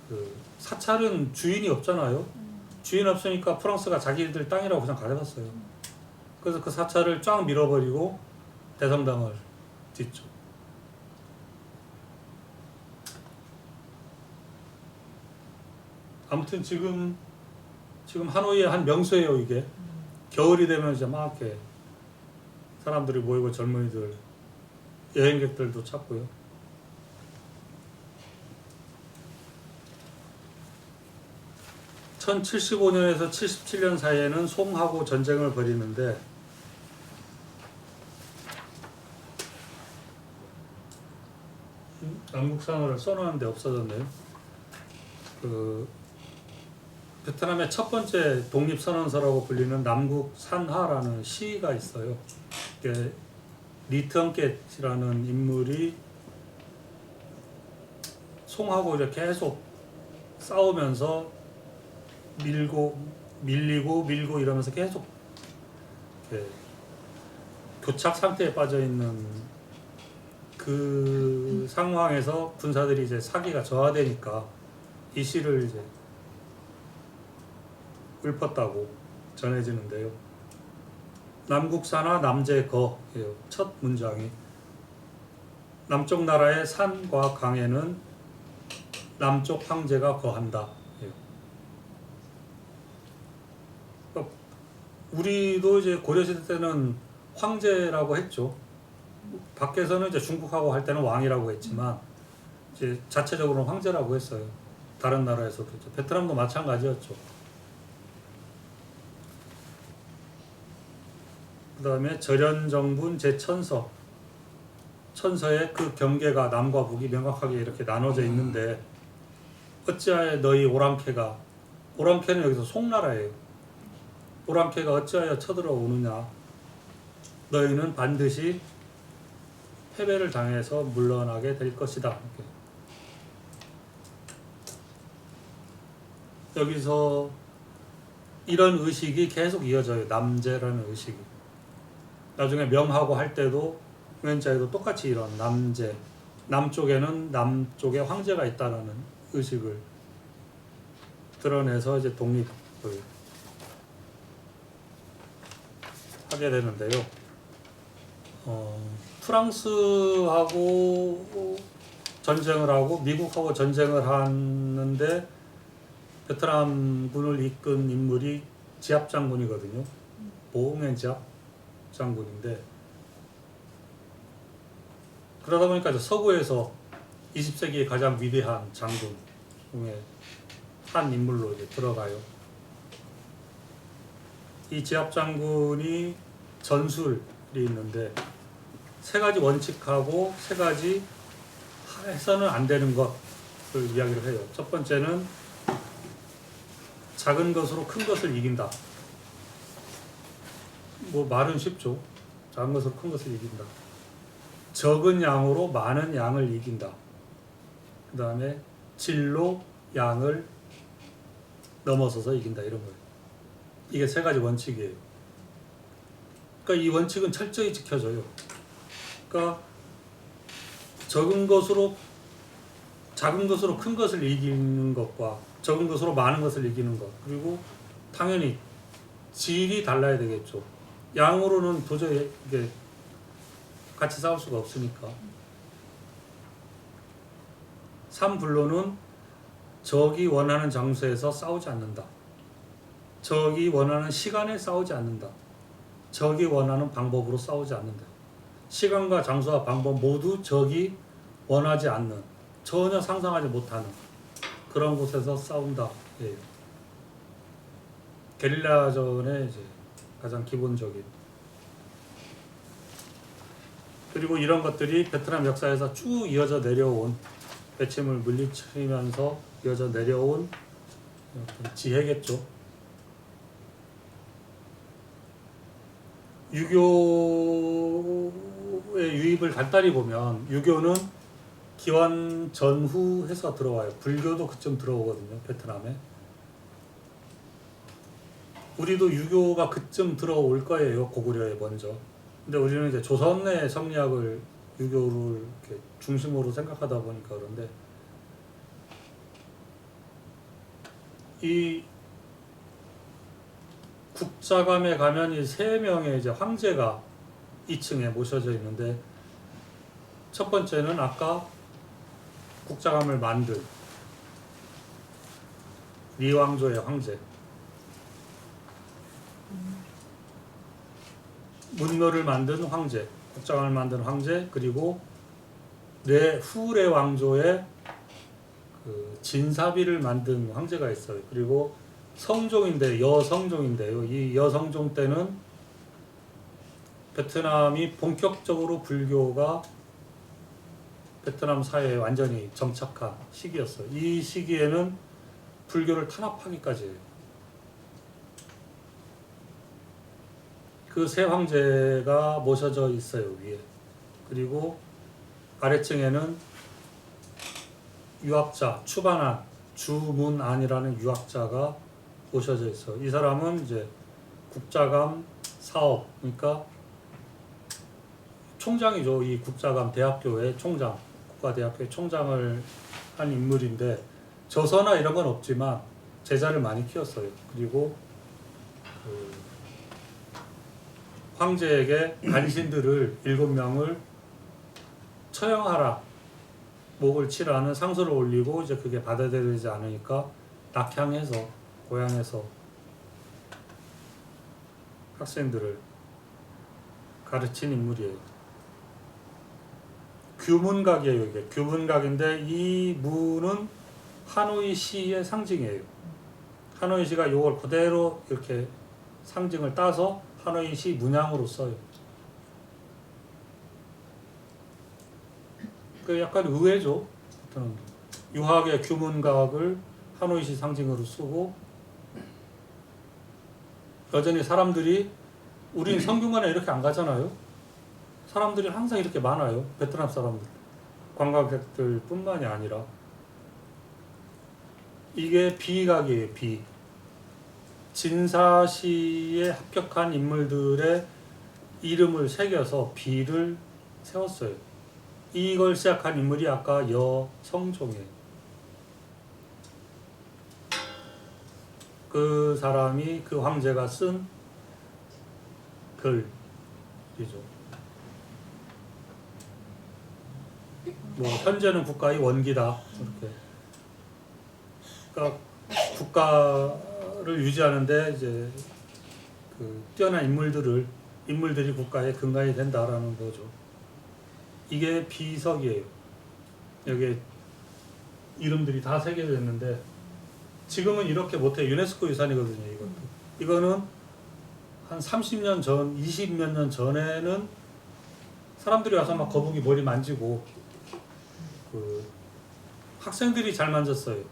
[SPEAKER 1] 그 사찰은 주인이 없잖아요. 주인 없으니까 프랑스가 자기들 땅이라고 그냥 가져갔어요. 그래서 그 사찰을 쫙 밀어버리고 대성당을 짓죠. 아무튼 지금 하노이의 한 명소예요. 이게 겨울이 되면 이제 막 이렇게 사람들이 모이고 젊은이들 여행객들도 찾고요. (1075년에서 77년) 사이에는 송하고 전쟁을 벌이는데 남국산호를 써놓았는데 없어졌네요. 그 베트남의 첫 번째 독립선언서라고 불리는 남국산하라는 시가 있어요. 이게 리턴겟이라는 인물이 송하고 이렇게 계속 싸우면서 밀리고 이러면서 계속 교착 상태에 빠져 있는 그 상황에서 군사들이 이제 사기가 저하되니까 이 시를 이제 읊었다고 전해지는데요. 남국산하 남제거예요. 첫 문장이 남쪽 나라의 산과 강에는 남쪽 황제가 거한다. 그러니까 우리도 이제 고려시대 때는 황제라고 했죠. 밖에서는 이제 중국하고 할 때는 왕이라고 했지만 이제 자체적으로는 황제라고 했어요. 다른 나라에서도 그렇죠. 베트남도 마찬가지였죠. 그 다음에 절연정분 제1000서 천서에 그 경계가 남과 북이 명확하게 이렇게 나눠져 있는데 어찌하여 너희 오랑캐는 여기서 송나라예요. 오랑캐가 어찌하여 쳐들어오느냐. 너희는 반드시 패배를 당해서 물러나게 될 것이다. 이렇게. 여기서 이런 의식이 계속 이어져요. 남제라는 의식이. 나중에 명하고 할 때도 공연자에도 똑같이 이런 남제, 남쪽에는 남쪽에 황제가 있다라는 의식을 드러내서 이제 독립을 하게 되는데요. 프랑스하고 전쟁을 하고 미국하고 전쟁을 하는데 베트남군을 이끈 인물이 지압 장군이거든요. 보응엔 지압 장군인데, 그러다 보니까 이제 서구에서 20세기의 가장 위대한 장군 중에 한 인물로 이제 들어가요. 이 지압 장군이 전술이 있는데 세 가지 원칙하고 세 가지 해서는 안 되는 것을 이야기를 해요. 첫 번째는 작은 것으로 큰 것을 이긴다. 뭐 말은 쉽죠. 작은 것으로 큰 것을 이긴다. 적은 양으로 많은 양을 이긴다. 그 다음에 질로 양을 넘어서서 이긴다. 이런 거예요. 이게 세 가지 원칙이에요. 그러니까 이 원칙은 철저히 지켜져요. 그러니까 작은 것으로 큰 것을 이기는 것과 적은 것으로 많은 것을 이기는 것, 그리고 당연히 질이 달라야 되겠죠. 양으로는 도저히 이게 같이 싸울 수가 없으니까. 3불로는 적이 원하는 장소에서 싸우지 않는다. 적이 원하는 시간에 싸우지 않는다. 적이 원하는 방법으로 싸우지 않는다. 시간과 장소와 방법 모두 적이 원하지 않는, 전혀 상상하지 못하는 그런 곳에서 싸운다. 예. 게릴라전의 이제 가장 기본적인. 그리고 이런 것들이 베트남 역사에서 쭉 이어져 내려온, 배침을 물리치면서 이어져 내려온 지혜겠죠. 유교의 유입을 간단히 보면 유교는 기원 전후 해서 들어와요. 불교도 그쯤 들어오거든요. 베트남에. 우리도 유교가 그쯤 들어올 거예요. 고구려에 먼저. 근데 우리는 이제 조선의 성리학을 유교를 이렇게 중심으로 생각하다 보니까 그런데, 이 국자감에 가면 이 세 명의 이제 황제가 2층에 모셔져 있는데, 첫 번째는 아까 국자감을 만든 리왕조의 황제, 문묘를 만든 황제, 국자감을 만든 황제, 그리고 후레 왕조의 그 진사비를 만든 황제가 있어요. 그리고 성종인데, 여성종인데요. 이 여성종 때는 베트남이 본격적으로 불교가 베트남 사회에 완전히 정착한 시기였어요. 이 시기에는 불교를 탄압하기까지 해요. 그 세 황제가 모셔져 있어요, 위에. 그리고 아래층에는 유학자, 추반안, 주문안이라는 유학자가 모셔져 있어요. 이 사람은 이제 국자감 사업, 그러니까 총장이죠. 이 국자감 대학교의 총장, 국가대학교의 총장을 한 인물인데, 저서나 이런 건 없지만 제자를 많이 키웠어요. 그리고 그 황제에게 간신들을 7명을 처형하라, 목을 치라는 상소를 올리고, 이제 그게 받아들여지지 않으니까 낙향해서 고향에서 학생들을 가르친 인물이에요. 규문각이에요. 이게 규문각인데, 이 무는 하노이 시의 상징이에요. 하노이 시가 이걸 그대로 이렇게 상징을 따서 하노이 시 문양으로 써요. 그 약간 의외죠. 유학의 규문각을 하노이 시 상징으로 쓰고, 여전히 사람들이, 우린 성균관에 이렇게 안 가잖아요. 사람들이 항상 이렇게 많아요. 베트남 사람들, 관광객들 뿐만이 아니라. 이게 비각이에요. 비. 진사시에 합격한 인물들의 이름을 새겨서 비를 세웠어요. 이걸 시작한 인물이 아까 여성종이에요. 그 사람이, 그 황제가 쓴 그 뭐 현재는 국가의 원기다 이렇게. 그러니까 국가를 유지하는데 이제 그 뛰어난 인물들이 국가의 근간이 된다라는 거죠. 이게 비석이에요. 여기 이름들이 다 새겨져 있는데 지금은 이렇게 못해. 유네스코 유산이거든요. 이것도. 이거는 한 30년 전, 20몇 년 전에는 사람들이 와서 막 거북이 머리 만지고 그 학생들이 잘 만졌어요.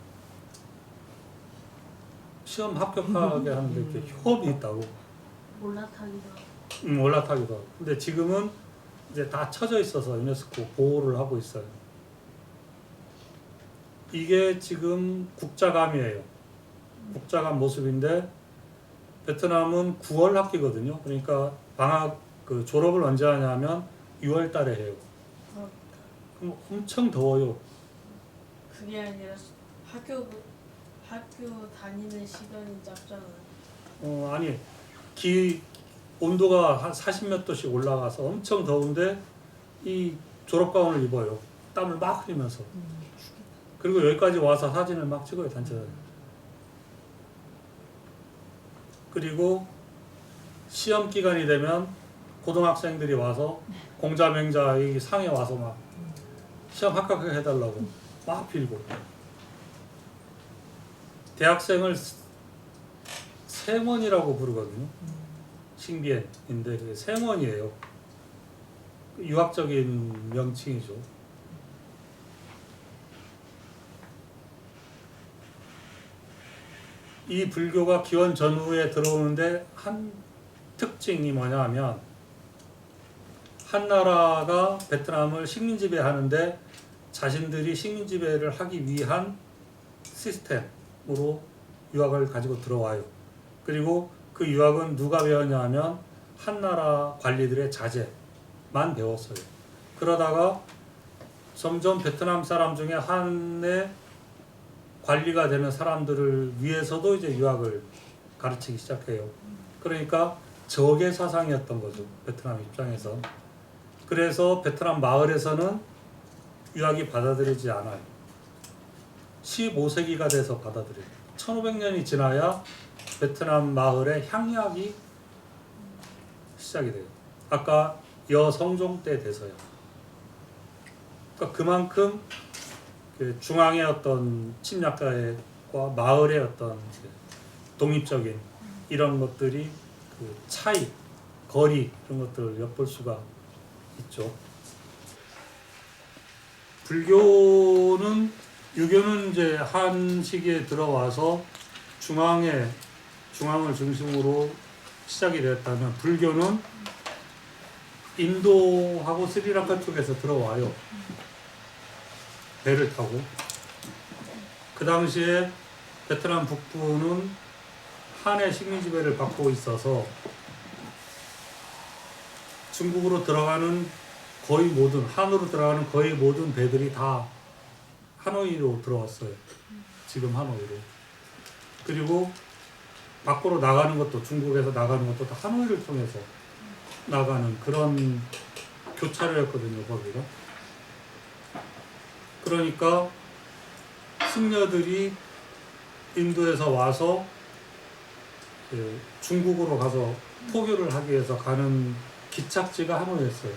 [SPEAKER 1] 시험 합격하게 하는데 이렇게 효험이 있다고. 올라타기도 하고. 근데 지금은 이제 다 쳐져 있어서 유네스코 보호를 하고 있어요. 이게 지금 국자감이에요. 국자감 모습인데 베트남은 9월 학기거든요. 그러니까 방학 그 졸업을 언제 하냐면 6월 달에 해요. 그럼 엄청 더워요.
[SPEAKER 2] 그게 아니라 학교 다니는 시간이 짧잖아요.
[SPEAKER 1] 아니 온도가 한 40몇 도씩 올라가서 엄청 더운데 이 졸업가운을 입어요. 땀을 막 흘리면서. 그리고 여기까지 와서 사진을 막 찍어요. 단체사진. 그리고 시험 기간이 되면 고등학생들이 와서 공자맹자 이 상에 와서 막 시험 합격하게 해달라고 막 빌고. 대학생을 생원이라고 부르거든요. 싱비엔인데 그게 생원이에요. 유학적인 명칭이죠. 이 불교가 기원 전후에 들어오는데 한 특징이 뭐냐 하면 한 나라가 베트남을 식민지배하는데 자신들이 식민지배를 하기 위한 시스템으로 유학을 가지고 들어와요. 그리고 그 유학은 누가 배웠냐 하면 한 나라 관리들의 자제만 배웠어요. 그러다가 점점 베트남 사람 중에 한의 관리가 되는 사람들을 위해서도 이제 유학을 가르치기 시작해요. 그러니까 적의 사상이었던 거죠. 베트남 입장에서. 그래서 베트남 마을에서는 유학이 받아들이지 않아요. 15세기가 돼서 받아들여요. 1500년이 지나야 베트남 마을에 향유학이 시작이 돼요. 아까 여성종 때 돼서요. 그러니까 그만큼 그 중앙의 어떤 침략가과 마을의 어떤 독립적인 이런 것들이 그 차이, 거리 이런 것들을 엿볼 수가 있죠. 유교는 이제 한 시기에 들어와서 중앙을 중심으로 시작이 되었다면 불교는 인도하고 스리랑카 쪽에서 들어와요. 배를 타고. 그 당시에 베트남 북부는 한의 식민지배를 받고 있어서 중국으로 들어가는 한으로 들어가는 거의 모든 배들이 다 하노이로 들어왔어요. 지금 하노이로. 그리고 밖으로 나가는 것도 중국에서 나가는 것도 다 하노이를 통해서 나가는 그런 교차로였거든요. 거기가. 그러니까 승려들이 인도에서 와서 중국으로 가서 포교를 하기 위해서 가는 기착지가 하노이였어요.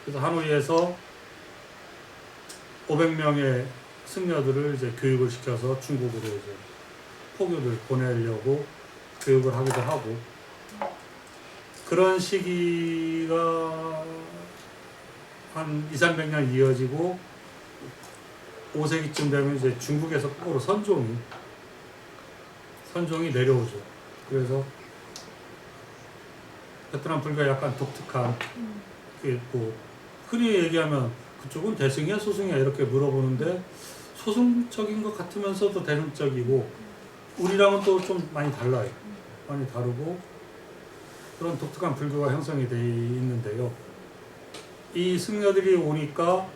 [SPEAKER 1] 그래서 하노이에서 500명의 승려들을 이제 교육을 시켜서 중국으로 이제 포교를 보내려고 교육을 하기도 하고, 그런 시기가 한 200~300년 이어지고 5세기쯤 되면 이제 중국에서 거꾸로 선종이 내려오죠. 그래서 베트남 불교가 약간 독특한 뭐 흔히 얘기하면 그쪽은 대승이야 소승이야 이렇게 물어보는데 소승적인 것 같으면서도 대승적이고 우리랑은 또 좀 많이 달라요. 많이 다르고 그런 독특한 불교가 형성이 되어 있는데요. 이 승려들이 오니까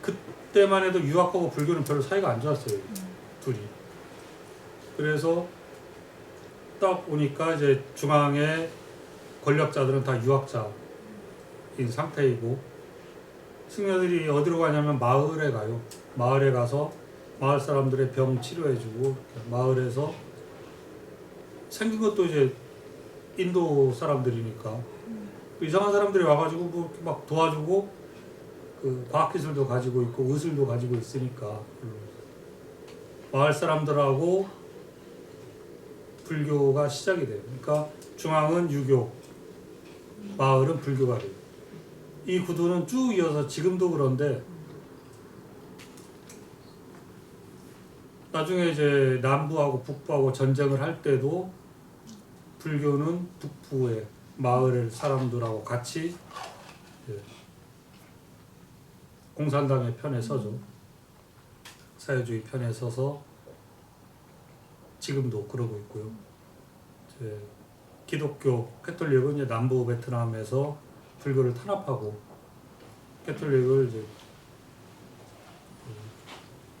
[SPEAKER 1] 그때만 해도 유학하고 불교는 별로 사이가 안 좋았어요. 둘이. 그래서 딱 오니까 이제 중앙에 권력자들은 다 유학자인 상태이고 승려들이 어디로 가냐면 마을에 가요. 마을에 가서 마을 사람들의 병 치료해주고 마을에서 생긴 것도 이제 인도 사람들이니까 이상한 사람들이 와가지고 뭐 이렇게 막 도와주고 그 과학기술도 가지고 있고 의술도 가지고 있으니까 마을 사람들하고 불교가 시작이 돼요. 그러니까 중앙은 유교, 마을은 불교가 돼요. 이 구도는 쭉 이어서 지금도 그런데 나중에 이제 남부하고 북부하고 전쟁을 할 때도 불교는 북부의 마을 사람들하고 같이 공산당의 편에 서죠. 사회주의 편에 서서 지금도 그러고 있고요. 이제 기독교 캐톨릭은 이제 남부 베트남에서 불교를 탄압하고 캐톨릭을 이제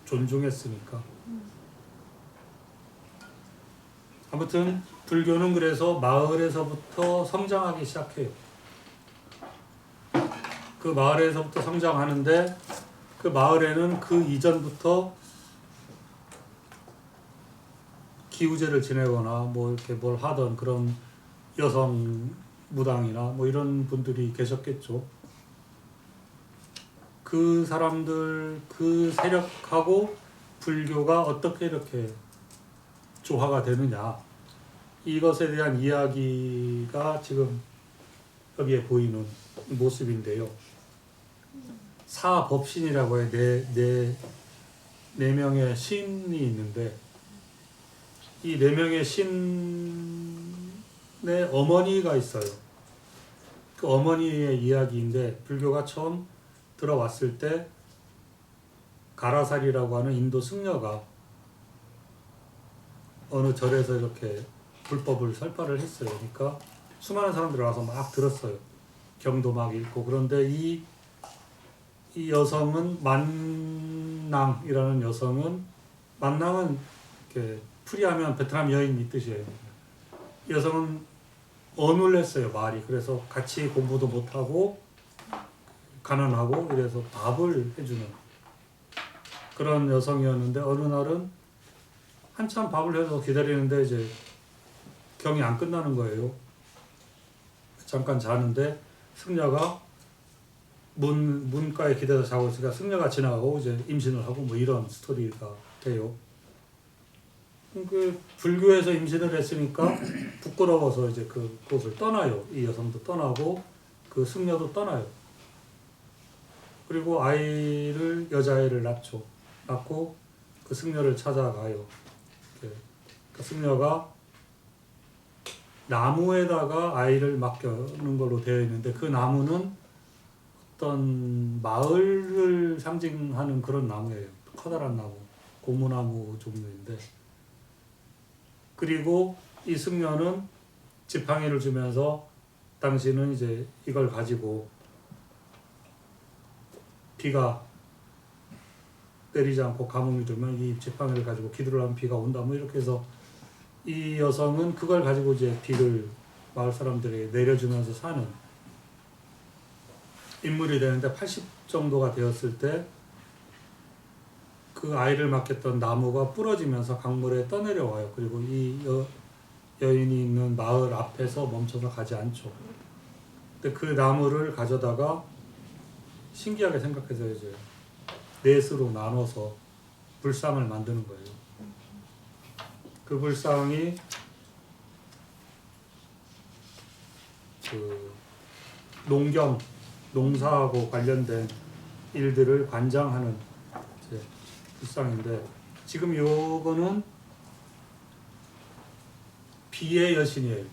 [SPEAKER 1] 존중했으니까. 아무튼 불교는 그래서 마을에서부터 성장하기 시작해요. 그 마을에서부터 성장하는데 그 마을에는 그 이전부터 기우제를 지내거나 뭐 이렇게 뭘 하던 그런 여성 무당이나 뭐 이런 분들이 계셨겠죠. 그 사람들 그 세력하고 불교가 어떻게 이렇게 조화가 되느냐, 이것에 대한 이야기가 지금 여기에 보이는 모습인데요. 사법신이라고 해 네 명의 신이 있는데 이 네 명의 신의 어머니가 있어요. 그 어머니의 이야기인데 불교가 처음 들어왔을 때 가라살이라고 하는 인도 승려가 어느 절에서 이렇게 불법을 설파를 했어요. 그러니까 수많은 사람들이 와서 막 들었어요. 경도 막 읽고. 그런데 이 여성은 만낭이라는 여성은, 만낭은 이렇게 풀이하면 베트남 여인 이 뜻이에요. 이 여성은 어눌했어요, 말이. 그래서 같이 공부도 못하고 가난하고 이래서 밥을 해주는 그런 여성이었는데 어느 날은 한참 밥을 해서 기다리는데 이제 경이 안 끝나는 거예요. 잠깐 자는데 승려가 문가에 기대서 자고 있으니까 승려가 지나가고 이제 임신을 하고 뭐 이런 스토리가 돼요. 그 불교에서 임신을 했으니까 부끄러워서 이제 그곳을 떠나요. 이 여성도 떠나고 그 승려도 떠나요. 그리고 여자아이를 낳고 그 승려를 찾아가요. 그 승려가 나무에다가 아이를 맡겨놓은 걸로 되어 있는데 그 나무는 어떤 마을을 상징하는 그런 나무예요. 커다란 나무, 고무나무 종류인데, 그리고 이 승려는 지팡이를 주면서 당신은 이제 이걸 가지고 비가 내리지 않고 가뭄이 들면 이 지팡이를 가지고 기도를 하면 비가 온다, 뭐 이렇게 해서 이 여성은 그걸 가지고 이제 비를 마을 사람들에게 내려주면서 사는 인물이 되는데 80 정도가 되었을 때 그 아이를 맡겼던 나무가 부러지면서 강물에 떠내려와요. 그리고 이 여인이 있는 마을 앞에서 멈춰서 가지 않죠. 근데 그 나무를 가져다가 신기하게 생각해서 이제 넷으로 나눠서 불상을 만드는 거예요. 그 불상이 그 농사하고 관련된 일들을 관장하는 이제 불상인데, 지금 요거는 비의 여신이에요.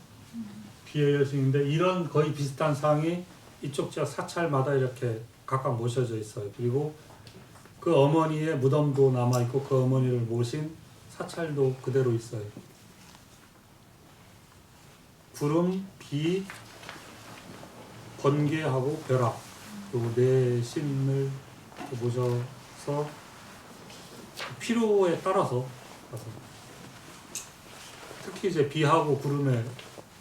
[SPEAKER 1] 비의 여신인데 이런 거의 비슷한 상이 이쪽 지역 사찰마다 이렇게 각각 모셔져 있어요. 그리고 그 어머니의 무덤도 남아있고 그 어머니를 모신 사찰도 그대로 있어요. 구름, 비, 번개하고 벼락, 요 네 신을 모셔서 필요에 따라서 가서, 특히 이제 비하고 구름의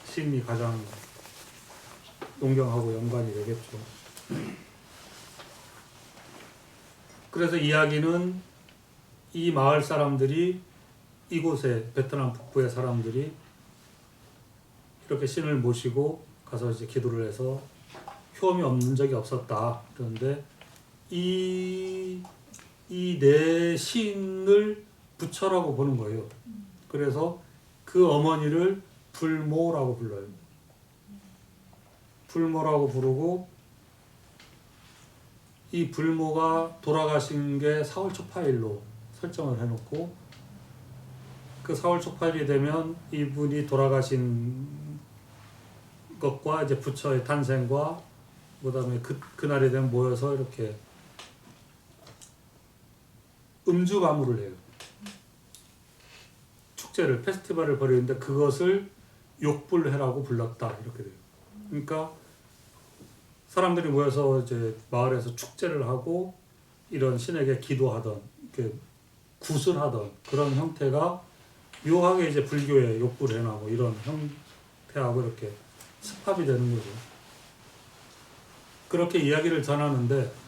[SPEAKER 1] 신이 가장 농경하고 연관이 되겠죠. 그래서 이야기는 이 마을 사람들이 이곳에 베트남 북부의 사람들이 이렇게 신을 모시고 가서 이제 기도를 해서 효험이 없는 적이 없었다. 그런데 이 네 신을 부처라고 보는 거예요. 그래서 그 어머니를 불모라고 불러요. 불모라고 부르고 이 불모가 돌아가신 게 4월 초파일로 설정을 해놓고 그 4월 초파일이 되면 이분이 돌아가신 것과 이제 부처의 탄생과 그다음에 그날이 되면 모여서 이렇게 음주 가무를 해요. 축제를 페스티벌을 벌이는데 그것을 욕불회라고 불렀다 이렇게 돼요. 그러니까 사람들이 모여서 이제 마을에서 축제를 하고 이런 신에게 기도하던 이렇게 구슬하던 그런 형태가 묘하게 이제 불교의 욕불회나 뭐 이런 형태하고 이렇게 습합이 되는 거죠. 그렇게 이야기를 전하는데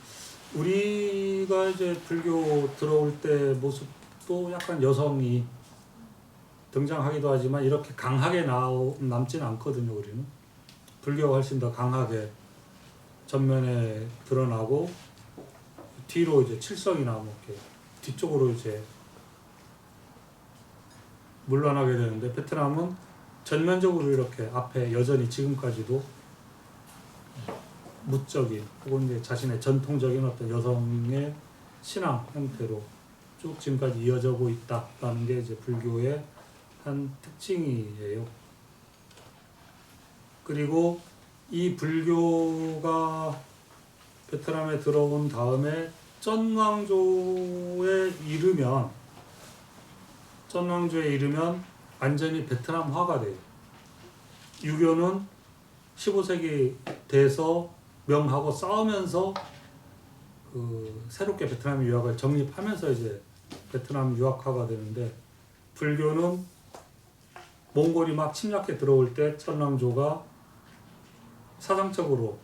[SPEAKER 1] 우리가 이제 불교 들어올 때 모습도 약간 여성이 등장하기도 하지만 이렇게 강하게 남지는 않거든요. 우리는 불교가 훨씬 더 강하게 전면에 드러나고 뒤로 이제 칠성이나 뭐 이렇게 뒤쪽으로 이제 물러나게 되는데 베트남은 전면적으로 이렇게 앞에 여전히 지금까지도 무적인 혹은 이제 자신의 전통적인 어떤 여성의 신앙 형태로 쭉 지금까지 이어져고 있다라는 게 이제 불교의 한 특징이에요. 그리고 이 불교가 베트남에 들어온 다음에 쩐왕조에 이르면 완전히 베트남화가 돼요. 유교는 15세기 돼서 명하고 싸우면서 그 새롭게 베트남 유학을 정립하면서 이제 베트남 유학화가 되는데 불교는 몽골이 막 침략해 들어올 때 천왕조가 사상적으로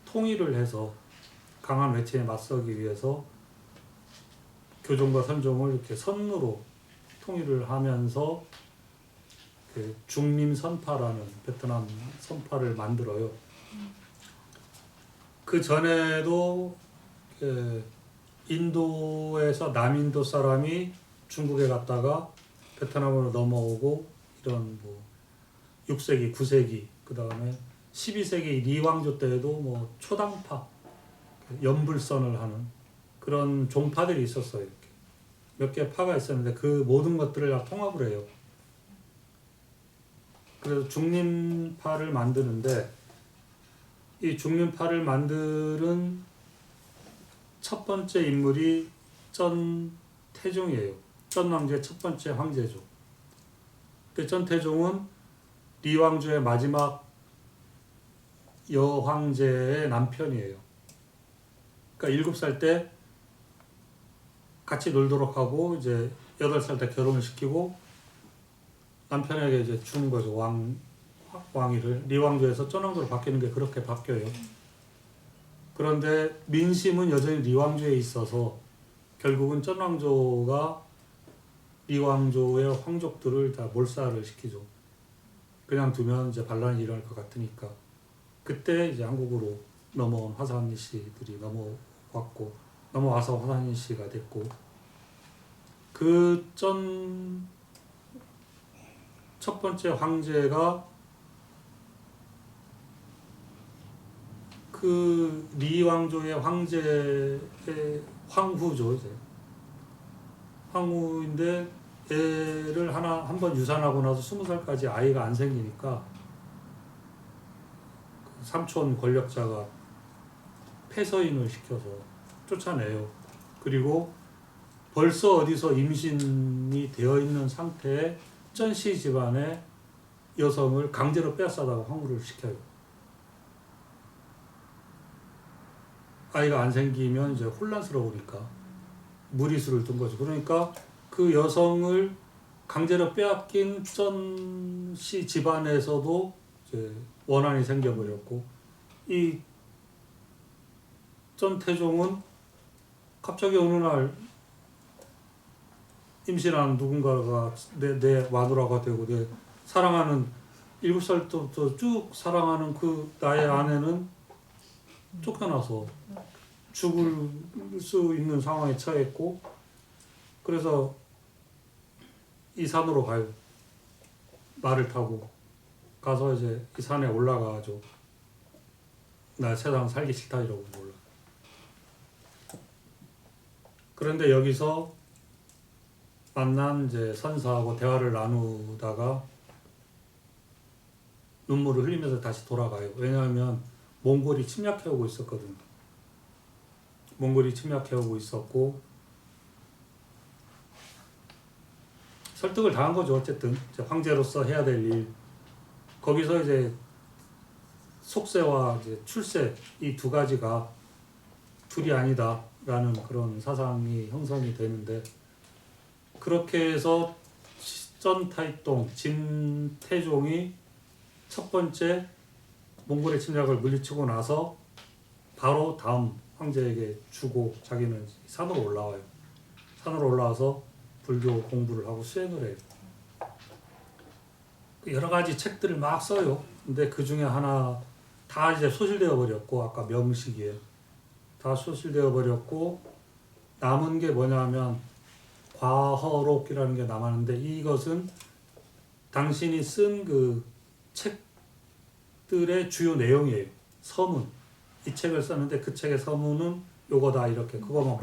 [SPEAKER 1] 통일을 해서 강한 외침에 맞서기 위해서 교종과 선종을 이렇게 선으로 통일을 하면서 그 중림선파라는 베트남 선파를 만들어요. 그 전에도 인도에서 남인도 사람이 중국에 갔다가 베트남으로 넘어오고 이런 뭐 6세기, 9세기 그 다음에 12세기 리왕조 때에도 뭐 초당파 연불선을 하는 그런 종파들이 있었어요. 이렇게 몇 개 파가 있었는데 그 모든 것들을 다 통합을 해요. 그래서 중림파를 만드는데 이 중림파를 만드는 첫 번째 인물이 쩐태종이에요. 쩐왕조의 첫 번째 황제죠. 근데 쩐태종은 리왕조의 마지막 여황제의 남편이에요. 그러니까 7살 때 같이 놀도록 하고 이제 8살 때 결혼을 시키고 남편에게 이제 주는 거죠. 왕위를. 리왕조에서 쩐왕조로 바뀌는 게 그렇게 바뀌어요. 그런데 민심은 여전히 리왕조에 있어서 결국은 쩐왕조가 리왕조의 황족들을 다 몰살을 시키죠. 그냥 두면 이제 반란이 일어날 것 같으니까. 그때 이제 한국으로 넘어온 화산이 씨들이 넘어와서 화산이 씨가 됐고, 그 첫 번째 황제가 그 리왕조의 황제의 황후죠. 이제 황후인데 애를 한 번 유산하고 나서 20살까지 아이가 안 생기니까 그 삼촌 권력자가 폐서인을 시켜서 쫓아내요. 그리고 벌써 어디서 임신이 되어 있는 상태에 쩐씨 집안의 여성을 강제로 빼앗아다가 황후를 시켜요. 아이가 안 생기면 이제 혼란스러우니까 무리수를 둔 거죠. 그러니까 그 여성을 강제로 빼앗긴 쩐씨 집안에서도 이제 원한이 생겨버렸고, 이 전태종은 갑자기 어느 날 임신한 누군가가 내 마누라가 되고 내 사랑하는 7살 때부터 쭉 사랑하는 그 나의 아내는 쫓겨나서 죽을 수 있는 상황에 처했고 그래서 이 산으로 가요. 말을 타고 가서 이제 이 산에 올라가가지고 나 세상 살기 싫다 이러고 올라. 그런데 여기서 만난 이제 선사하고 대화를 나누다가 눈물을 흘리면서 다시 돌아가요. 왜냐하면 몽골이 침략해오고 있었거든요. 몽골이 침략해오고 있었고 설득을 당한 거죠. 어쨌든 이제 황제로서 해야 될 일. 거기서 이제 속세와 이제 출세 이 두 가지가 둘이 아니다라는 그런 사상이 형성이 되는데 그렇게 해서 전타이동 진태종이 첫 번째 몽골의 침략을 물리치고 나서 바로 다음 황제에게 주고 자기는 산으로 올라와요. 산으로 올라와서 불교 공부를 하고 수행을 해요. 여러 가지 책들을 막 써요. 근데 그 중에 하나 다 이제 소실되어 버렸고 아까 명식이에요. 다 소실되어 버렸고 남은 게 뭐냐면 과허록이라는 게 남았는데 이것은 당신이 쓴 그 책들의 주요 내용이에요. 서문. 이 책을 썼는데 그 책의 서문은 요거다 이렇게 그거만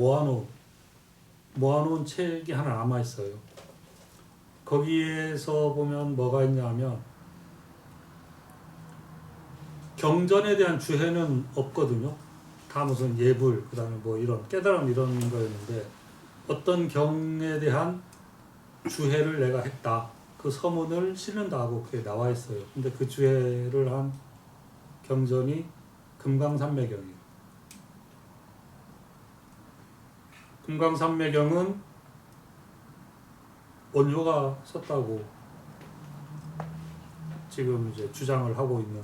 [SPEAKER 1] 모아놓은 책이 하나 남아있어요. 거기에서 보면 뭐가 있냐면 경전에 대한 주해는 없거든요. 다 무슨 예불, 그 다음에 뭐 이런 깨달음 이런 거였는데 어떤 경에 대한 주해를 내가 했다. 그 서문을 싣는다고 그게 나와 있어요. 근데 그 주해를 한 경전이 금강산매경이에요. 금강산매경은 원효가 썼다고 지금 이제 주장을 하고 있는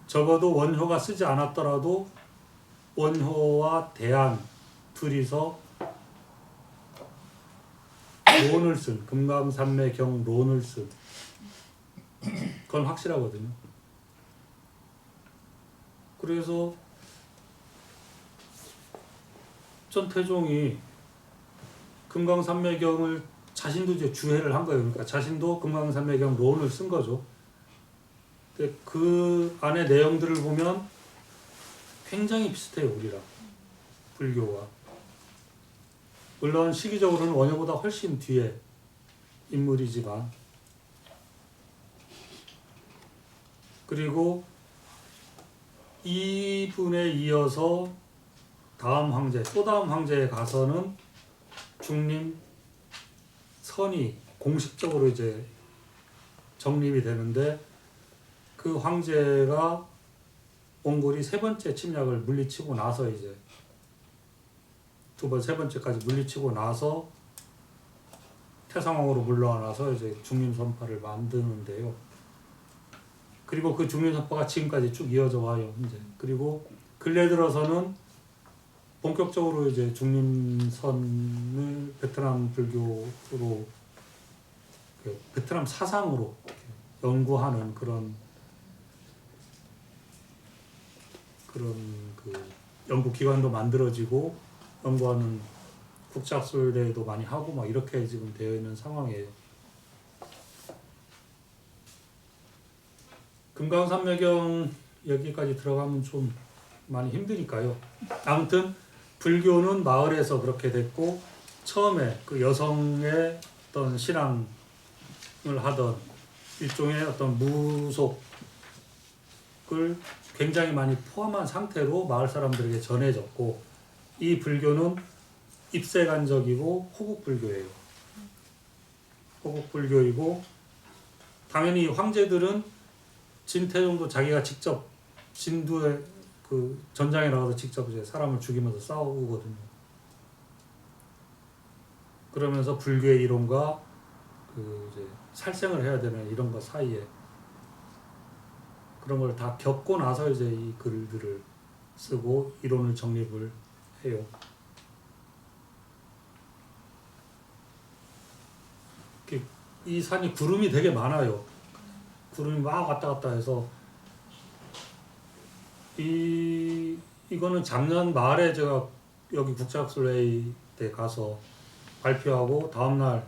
[SPEAKER 1] 적어도 원효가 쓰지 않았더라도 원효와 대안 둘이서 론을 쓴 금강산매경 론을 쓴 그건 확실하거든요. 그래서 전태종이 금강산매경을 자신도 이제 주해를 한 거예요. 그러니까 자신도 금강산매경 론을 쓴 거죠. 근데 그 안에 내용들을 보면 굉장히 비슷해요, 우리랑 불교와. 물론 시기적으로는 원효보다 훨씬 뒤에 인물이지만 그리고 이분에 이어서 다음 황제, 또 다음 황제에 가서는 중림 선이 공식적으로 이제 정립이 되는데 그 황제가 몽골이 세 번째 침략을 물리치고 나서 이제 세 번째까지 물리치고 나서 태상왕으로 물러나서 이제 중림선파를 만드는데요. 그리고 그 중림선파가 지금까지 쭉 이어져 와요. 이제 그리고 근래 들어서는 본격적으로 이제 중림선을 베트남 불교로 베트남 사상으로 연구하는 그런 그 연구 기관도 만들어지고 연구하는 국제학술대회도 많이 하고 막 이렇게 지금 되어 있는 상황이에요. 금강산매경 여기까지 들어가면 좀 많이 힘드니까요. 아무튼 불교는 마을에서 그렇게 됐고 처음에 그 여성의 어떤 신앙을 하던 일종의 어떤 무속을 굉장히 많이 포함한 상태로 마을 사람들에게 전해졌고 이 불교는 입세간적이고 호국불교예요. 호국불교이고 당연히 황제들은 진태종도 자기가 직접 진두에 그 전장에 나가서 직접 이제 사람을 죽이면서 싸우거든요. 그러면서 불교의 이론과 그 이제 살생을 해야 되는 이런 것 사이에 그런 걸 다 겪고 나서 이제 이 글들을 쓰고 이론을 정립을 해요. 이 산이 구름이 되게 많아요. 구름이 막 왔다 갔다 해서 이거는 작년 말에 제가 여기 국제학술회의 때 가서 발표하고 다음날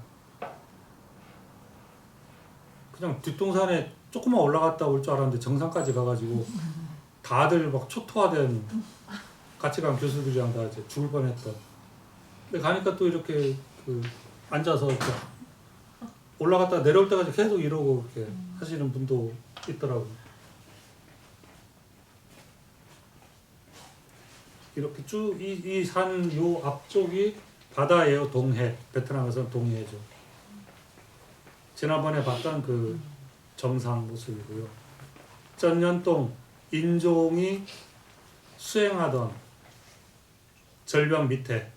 [SPEAKER 1] 그냥 뒷동산에 조금만 올라갔다 올 줄 알았는데 정상까지 가가지고 다들 막 초토화된 같이 간 교수들이랑 다 이제 죽을 뻔했던. 근데 가니까 또 이렇게 그 앉아서 이렇게 올라갔다 내려올 때까지 계속 이러고 이렇게 하시는 분도 있더라고요. 이렇게 쭉 이 산 요 앞쪽이 바다예요. 동해. 베트남에서는 동해죠. 지난번에 봤던 그 정상 모습이고요. 전년동 인종이 수행하던 절벽 밑에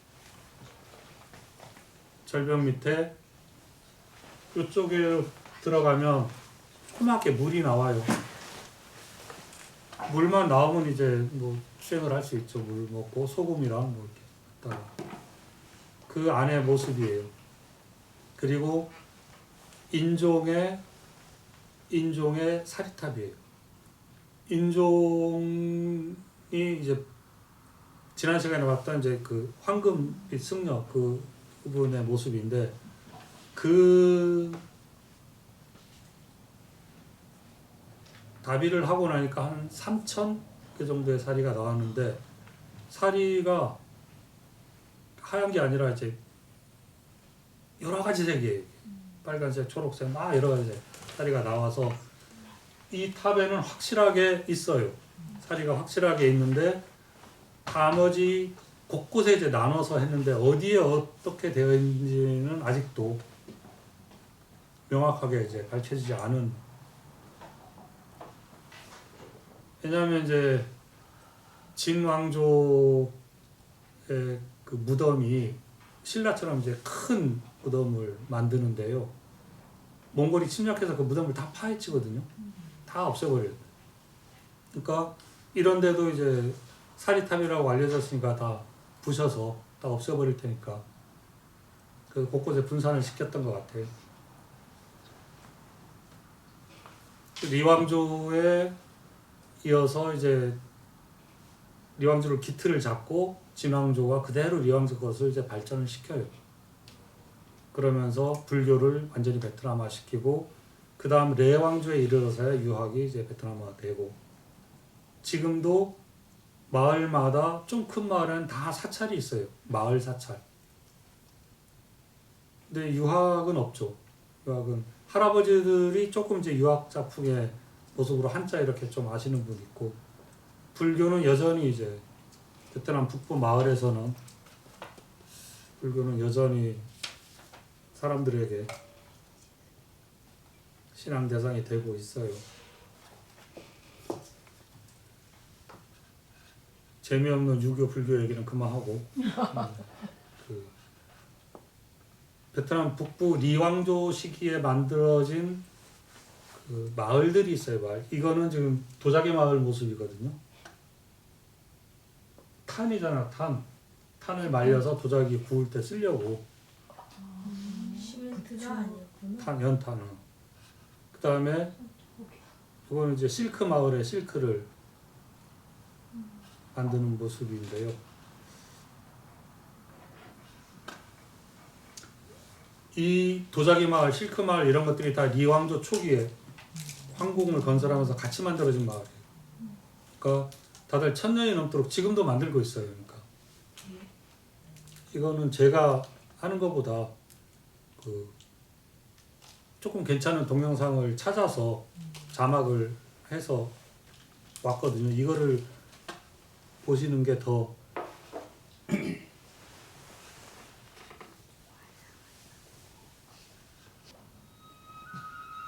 [SPEAKER 1] 이쪽에 들어가면 조그맣게 물이 나와요. 물만 나오면 이제 뭐 수행을 할 수 있죠. 물 먹고 소금이랑 뭐 이렇게 갖다가 그 안의 모습이에요. 그리고 인종의 사리탑이에요. 인종이 이제 지난 시간에 봤던 이제 그 황금빛 승려 그 부분의 모습인데 그 다비를 하고 나니까 한 3,000개 정도의 사리가 나왔는데 사리가 하얀 게 아니라 이제 여러 가지 색이에요. 빨간색, 초록색 막 여러 가지 색 사리가 나와서 이 탑에는 확실하게 있어요. 사리가 확실하게 있는데 나머지 곳곳에 이제 나눠서 했는데 어디에 어떻게 되어 있는지는 아직도 명확하게 이제 밝혀지지 않은. 왜냐하면 이제 진 왕조의 그 무덤이 신라처럼 이제 큰 무덤을 만드는데요. 몽골이 침략해서 그 무덤을 다 파헤치거든요. 다 없애버려요. 그러니까 이런데도 이제 사리탑이라고 알려졌으니까 다 부셔서 다 없애버릴 테니까 그 곳곳에 분산을 시켰던 것 같아요. 리왕조에 이어서 이제 리왕조를 기틀을 잡고 진왕조가 그대로 리왕조 것을 이제 발전을 시켜요. 그러면서 불교를 완전히 베트남화 시키고 그 다음 레왕조에 이르러서야 유학이 이제 베트남화 되고 지금도 마을마다 좀 큰 마을에는 다 사찰이 있어요. 마을 사찰. 근데 유학은 없죠. 유학은 할아버지들이 조금 이제 유학 작품의 모습으로 한자 이렇게 좀 아시는 분 있고 불교는 여전히 이제 베트남 북부 마을에서는 불교는 여전히 사람들에게 신앙 대상이 되고 있어요. 재미없는 유교 불교 얘기는 그만하고 그 베트남 북부 리왕조 시기에 만들어진 그 마을들이 있어요. 마을. 이거는 지금 도자기 마을 모습이거든요. 탄이잖아, 탄. 탄을 말려서 도자기 구울 때 쓰려고.
[SPEAKER 2] 시멘트가 아니었구나.
[SPEAKER 1] 탄, 연탄은. 그 다음에 이거는 이제 실크 마을의 실크를 만드는 모습인데요. 이 도자기 마을, 실크 마을 이런 것들이 다 리왕조 초기에 황궁을 건설하면서 같이 만들어진 마을이에요. 그러니까 다들 1000년이 넘도록 지금도 만들고 있어요. 그러니까 이거는 제가 하는 것보다 그 조금 괜찮은 동영상을 찾아서 자막을 해서 왔거든요. 이거를 보시는 게 더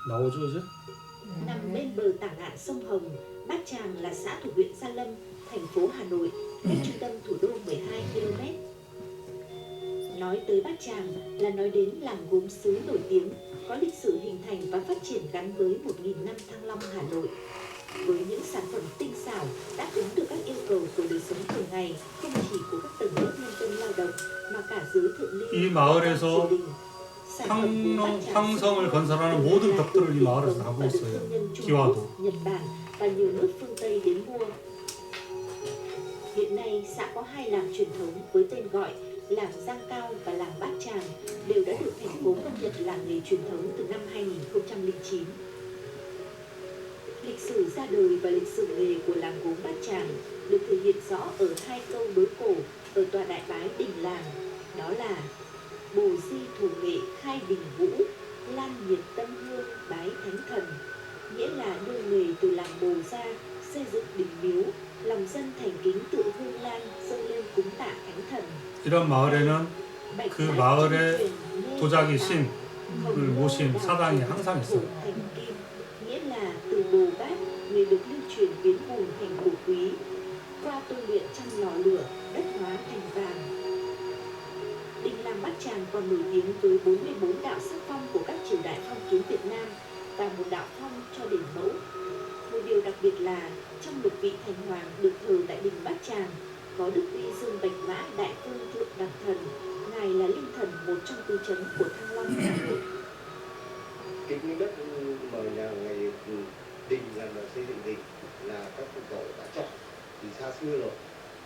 [SPEAKER 1] 나오죠 이제?
[SPEAKER 3] Nằm bên bờ tả ngạn sông Hồng, Bát Tràng là xã thuộc huyện Gia Lâm, thành phố Hà Nội, cách trung tâm thủ đô 12 km. Nói tới Bát Tràng là nói đến làng gốm sứ nổi tiếng, có lịch sử hình thành và phát triển gắn với 1000 năm Thăng Long Hà Nội. với những sản phẩm tinh xảo đáp ứng được các yêu cầu của đời sống thường ngày, không chỉ của các tầng lớp nhân dân lao động mà cả giới thượng lưu.
[SPEAKER 1] 이 마을에서 황성을 건설하는 모든 벽들을 이 마을에서 다 부었어요. 기와도.
[SPEAKER 3] Nhật Bản và nhiều nước phương Tây đến mua. Hiện nay, xã có 2 làng truyền thống với tên gọi làng Giang Cao và làng Bát Tràng đều đã được thành phố công nhận làng nghề truyền thống từ năm 2009. Lịch sử ra đời và lịch sử nghề của làng gốm Bát Tràng được thể hiện rõ ở 2 câu đối cổ ở tòa đại bái đình làng, đó là Bồ Di thủ nghệ khai đình vũ, lan nhiệt tâm hương bái thánh thần, nghĩa là đưa nghề từ làng Bồ ra xây dựng đình miếu, lòng dân thành kính tự hương lan dâng lên cúng tạ thánh thần.
[SPEAKER 1] 이런 마을에는 그 마을의 도자기 신을 모신 사당이 항상 있어요.
[SPEAKER 3] Nghĩa là từ Bồ Bát, người được lưu truyền biến hồn thành cổ quý, qua tu luyện trong lò lửa, đất hóa thành vàng. Đình làng Bát Tràng còn nổi tiếng với 44 đạo sắc phong của các triều đại phong kiến Việt Nam và một đạo phong cho đền Mẫu. Một điều đặc biệt là trong lục vị thành hoàng được thờ tại đình Bát Tràng có Đức Uy Dương Bạch Mã Đại Vương Thượng Đẳng Thần, ngài là linh thần một trong tứ trấn của Thăng Long Hà Nội.
[SPEAKER 4] Cái miếng đất mà nhà ngày đình làm xây dựng đình là các cụ tổ đã chọn từ xa xưa rồi.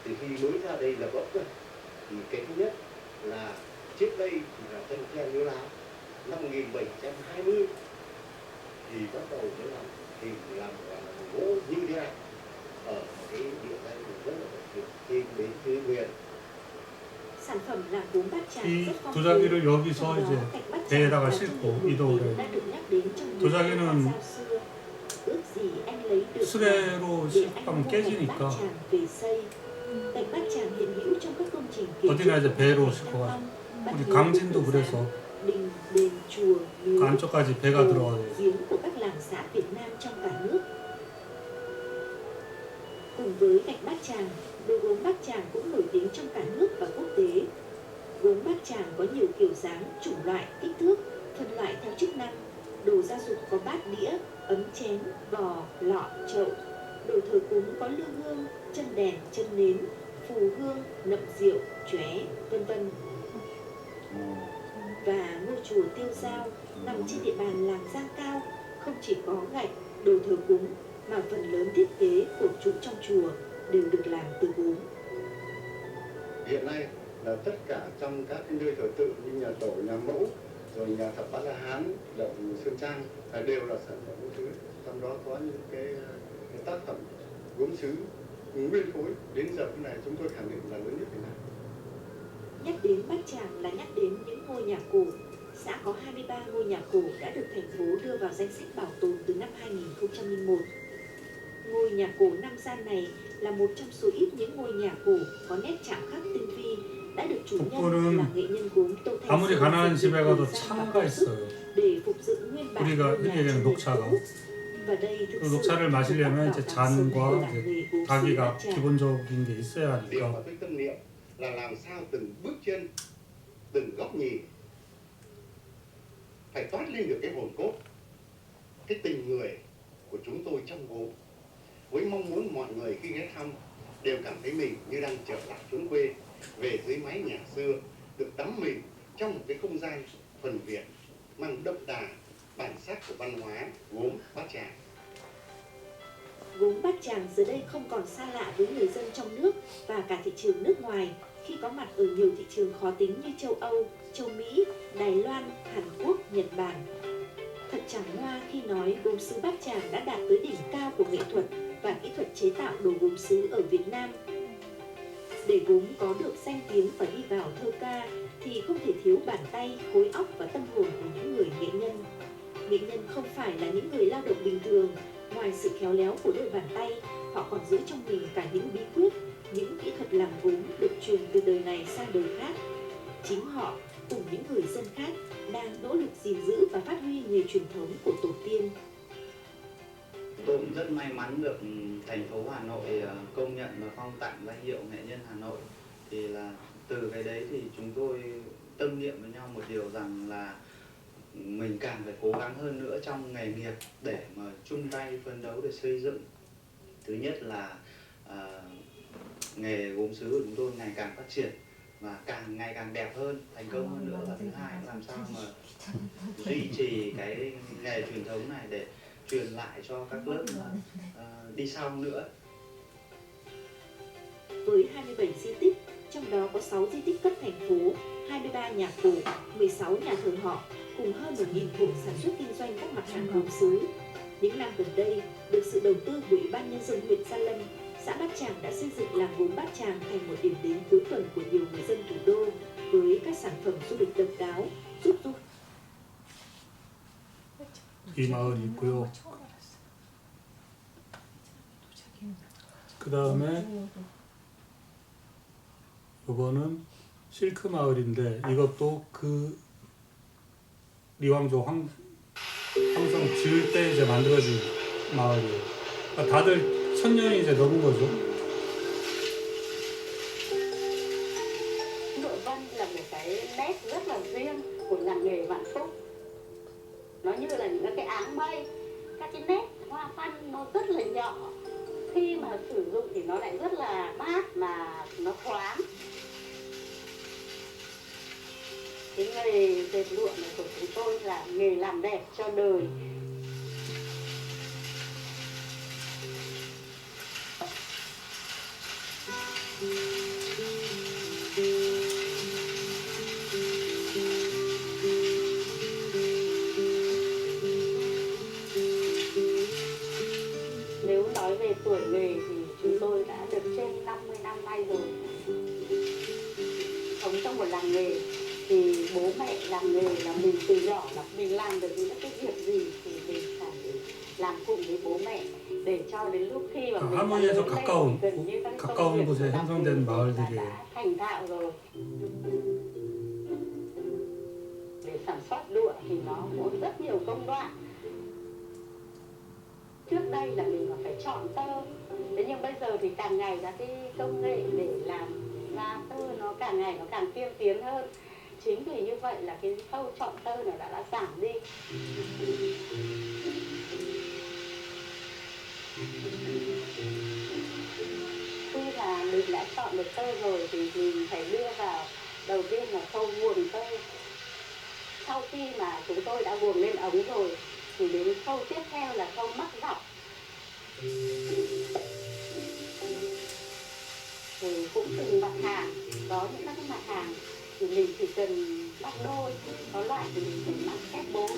[SPEAKER 4] Từ khi mới ra đây là bốc rồi. Thì cái thứ nhất là trước đây là dân theo nhớ láo năm 1720 thì bắt đầu mới làm thì làm gỗ như thế này ở cái địa danh rất là đặc biệt trên bến Thúy Huyền.
[SPEAKER 3] sản phẩm làng gốm Bát Tràng
[SPEAKER 1] 이
[SPEAKER 3] rất phong phú.
[SPEAKER 1] 도자기를 여기서
[SPEAKER 3] Trong đó,
[SPEAKER 1] 이제
[SPEAKER 3] gạch Bát Tràng
[SPEAKER 1] 배에다가
[SPEAKER 3] là trong
[SPEAKER 1] 싣고
[SPEAKER 3] nhiều
[SPEAKER 1] 이동을
[SPEAKER 3] nổi tiếng
[SPEAKER 1] 해요.
[SPEAKER 3] đã được nhắc đến trong nhiều
[SPEAKER 1] 도자기는
[SPEAKER 3] bài giao xưa. Ước gì anh lấy được
[SPEAKER 1] 수레로
[SPEAKER 3] để anh
[SPEAKER 1] 싣고
[SPEAKER 3] mua gạch Bát
[SPEAKER 1] 깨지니까
[SPEAKER 3] Tràng về xây. Gạch Bát Tràng hiện hữu trong các công trình kiến
[SPEAKER 1] 어디나 이제
[SPEAKER 3] trúc
[SPEAKER 1] 배로
[SPEAKER 3] ở
[SPEAKER 1] 싣고
[SPEAKER 3] Thăng
[SPEAKER 1] 가요.
[SPEAKER 3] Long, Bát
[SPEAKER 1] 우리
[SPEAKER 3] Hiếu,
[SPEAKER 1] 강진도
[SPEAKER 3] Đức
[SPEAKER 1] 그래서
[SPEAKER 3] Giang, đình, đền, chùa, miếu,
[SPEAKER 1] 그 안쪽까지 배가
[SPEAKER 3] hồ,
[SPEAKER 1] 들어가요.
[SPEAKER 3] giếng của các làng xã Việt Nam trong cả nước. Cùng với gạch Bát Tràng, đồ gốm Bát Tràng cũng nổi tiếng trong cả nước và quốc tế. Gốm Bát Tràng có nhiều kiểu dáng, chủng loại, kích thước, phân loại theo chức năng. Đồ gia dụng có bát đĩa, ấm chén, vò, lọ, chậu. Đồ thờ cúng có lư hương, chân đèn, chân nến, phù hương, nậm rượu, chóe, vân vân. Và ngôi chùa Tiêu Dao nằm trên địa bàn làng Giang Cao không chỉ có gạch, đồ thờ cúng mà phần lớn thiết kế của trụ trong chùa đều được làm từ gốm.
[SPEAKER 4] Hiện nay là tất cả trong các cái nơi thờ tự như nhà tổ, nhà mẫu, rồi nhà thập bát la hán, động Sơn Trang đều là sản phẩm gốm sứ. Trong đó có những cái tác phẩm gốm sứ nguyên khối đến giờ cái này chúng tôi khẳng định là lớn nhất Việt Nam.
[SPEAKER 3] Nhắc đến Bát Tràng là nhắc đến những ngôi nhà cổ. Xã có 23 ngôi nhà cổ đã được thành phố đưa vào danh sách bảo tồn từ năm 2001. Ngôi nhà cổ Nam Gian này là một trong số ít những ngôi nhà cổ có nét chạm khắc tinh vi đã được chủ nhân
[SPEAKER 1] 북부는
[SPEAKER 3] là nghệ nhân gốm Tô Thanh
[SPEAKER 1] 아무리
[SPEAKER 3] Sơn
[SPEAKER 1] 가난한
[SPEAKER 3] dựng
[SPEAKER 1] 집에 가도
[SPEAKER 3] thời gian
[SPEAKER 1] 창가
[SPEAKER 3] và công sức
[SPEAKER 1] 있어요.
[SPEAKER 3] để phục dựng nguyên bản
[SPEAKER 1] 우리가
[SPEAKER 3] ngôi
[SPEAKER 1] 흔히
[SPEAKER 3] nhà
[SPEAKER 1] 얘기하는
[SPEAKER 3] cho người
[SPEAKER 1] 녹차가.
[SPEAKER 3] cũ. Và đây thực
[SPEAKER 1] 그
[SPEAKER 3] sự
[SPEAKER 1] 녹차를
[SPEAKER 3] là một
[SPEAKER 1] 마시려면
[SPEAKER 3] bảo
[SPEAKER 1] 이제
[SPEAKER 3] tàng sống của
[SPEAKER 1] 잔과
[SPEAKER 3] làng
[SPEAKER 1] 이제
[SPEAKER 3] nghề gốm sứ
[SPEAKER 1] 가기가
[SPEAKER 3] Bát Tràng.
[SPEAKER 1] 기본적인 게 있어야
[SPEAKER 4] Điều mà
[SPEAKER 1] 하니까
[SPEAKER 4] tôi tâm niệm là làm sao từng bước chân, từng góc nhìn phải toát lên được cái hồn cốt, cái tình người của chúng tôi trong gốm, với mong muốn mọi người khi ghé thăm đều cảm thấy mình như đang trở lại chốn quê, về dưới mái nhà xưa, được tắm mình trong một cái không gian thuần Việt mang đậm đà bản sắc của văn hóa gốm Bát Tràng.
[SPEAKER 3] Gốm Bát Tràng giờ đây không còn xa lạ với người dân trong nước và cả thị trường nước ngoài khi có mặt ở nhiều thị trường khó tính như châu Âu, châu Mỹ, Đài Loan, Hàn Quốc, Nhật Bản. Thật chẳng hoa khi nói gốm sứ Bát Tràng đã đạt tới đỉnh cao của nghệ thuật và kỹ thuật chế tạo đồ gốm sứ ở Việt Nam. Để gốm có được danh tiếng và đi vào thơ ca thì không thể thiếu bàn tay, khối óc và tâm hồn của những người nghệ nhân. Nghệ nhân không phải là những người lao động bình thường. Ngoài sự khéo léo của đôi bàn tay, họ còn giữ trong mình cả những bí quyết, những kỹ thuật làm gốm được truyền từ đời này sang đời khác. Chính họ cùng những người dân khác đang nỗ lực gìn giữ và phát huy nghề truyền thống của tổ tiên.
[SPEAKER 5] Tôi cũng rất may mắn được thành phố Hà Nội công nhận và phong tặng danh hiệu nghệ nhân Hà Nội. Thì là từ cái đấy thì chúng tôi tâm niệm với nhau một điều rằng là mình càng phải cố gắng hơn nữa trong nghề nghiệp để mà chung tay phấn đấu để xây dựng. Thứ nhất là nghề gốm sứ của chúng tôi ngày càng phát triển và ngày càng đẹp hơn, thành công hơn nữa. Và thứ hai là làm sao mà duy trì cái nghề truyền thống này để truyền lại cho các lớp đi sau nữa.
[SPEAKER 3] Với 27 di tích, trong đó có 6 di tích cấp thành phố, 23 nhà cổ, 16 nhà thờ họ, cùng hơn 1.000 hộ sản xuất kinh doanh các mặt hàng gốm sứ. Những năm gần đây, được sự đầu tư của Ủy ban Nhân dân huyện Gia Lâm, xã Bát Tràng đã xây dựng làng gốm Bát Tràng thành một điểm đến cuối tuần của nhiều người dân thủ đô với các sản phẩm du lịch độc đáo, giúp du
[SPEAKER 1] 이 마을이 있고요. 그 다음에 요거는 실크 마을인데 이것도 그 리왕조 황성 지을 때 이제 만들어진 마을이에요. 그러니까 다들 1000년이 이제 넘은 거죠.
[SPEAKER 6] Nội văn là một cái nét rất là riêng của làng nghề Vạn Phúc. Nó như là những cái áng mây, các cái nét hoa văn nó rất là nhỏ. Khi mà sử dụng thì nó lại rất là mát mà nó thoáng. Cái nghề dệt lụa này của chúng tôi là nghề làm đẹp cho đời. Nếu nói về tuổi nghề thì chúng tôi đã được trên 50 năm nay rồi. Sống trong một làng nghề thì bố mẹ làm nghề là mình từ nhỏ là mình làm được những cái việc gì thì mình phải làm cùng với bố mẹ để cho đến lúc khi mà mình
[SPEAKER 1] 할머니에서
[SPEAKER 6] đã lớn lên, gần như các cái
[SPEAKER 1] 가까운
[SPEAKER 6] công việc
[SPEAKER 1] 곳에
[SPEAKER 6] của làng
[SPEAKER 1] 형성된
[SPEAKER 6] nghề
[SPEAKER 1] 마을들이에요.
[SPEAKER 6] đã thành thạo rồi. Để sản xuất lụa thì nó có rất nhiều công đoạn. Trước đây là mình phải chọn tơ, thế nhưng bây giờ thì càng ngày các cái công nghệ để làm ra tơ nó càng ngày nó càng tiên tiến hơn. Chính vì như vậy là cái khâu chọn tơ nó đã giảm đi. Khi là mình đã chọn được tơ rồi thì mình phải đưa vào đầu tiên là khâu guồng tơ. Sau khi mà chúng tôi đã guồng lên ống rồi thì đến khâu tiếp theo là khâu mắc dọc. Thì cũng từng mặt hàng, có những các cái mặt hàng thì mình chỉ cần mắc đôi, có loại thì mình phải mắc ép 4.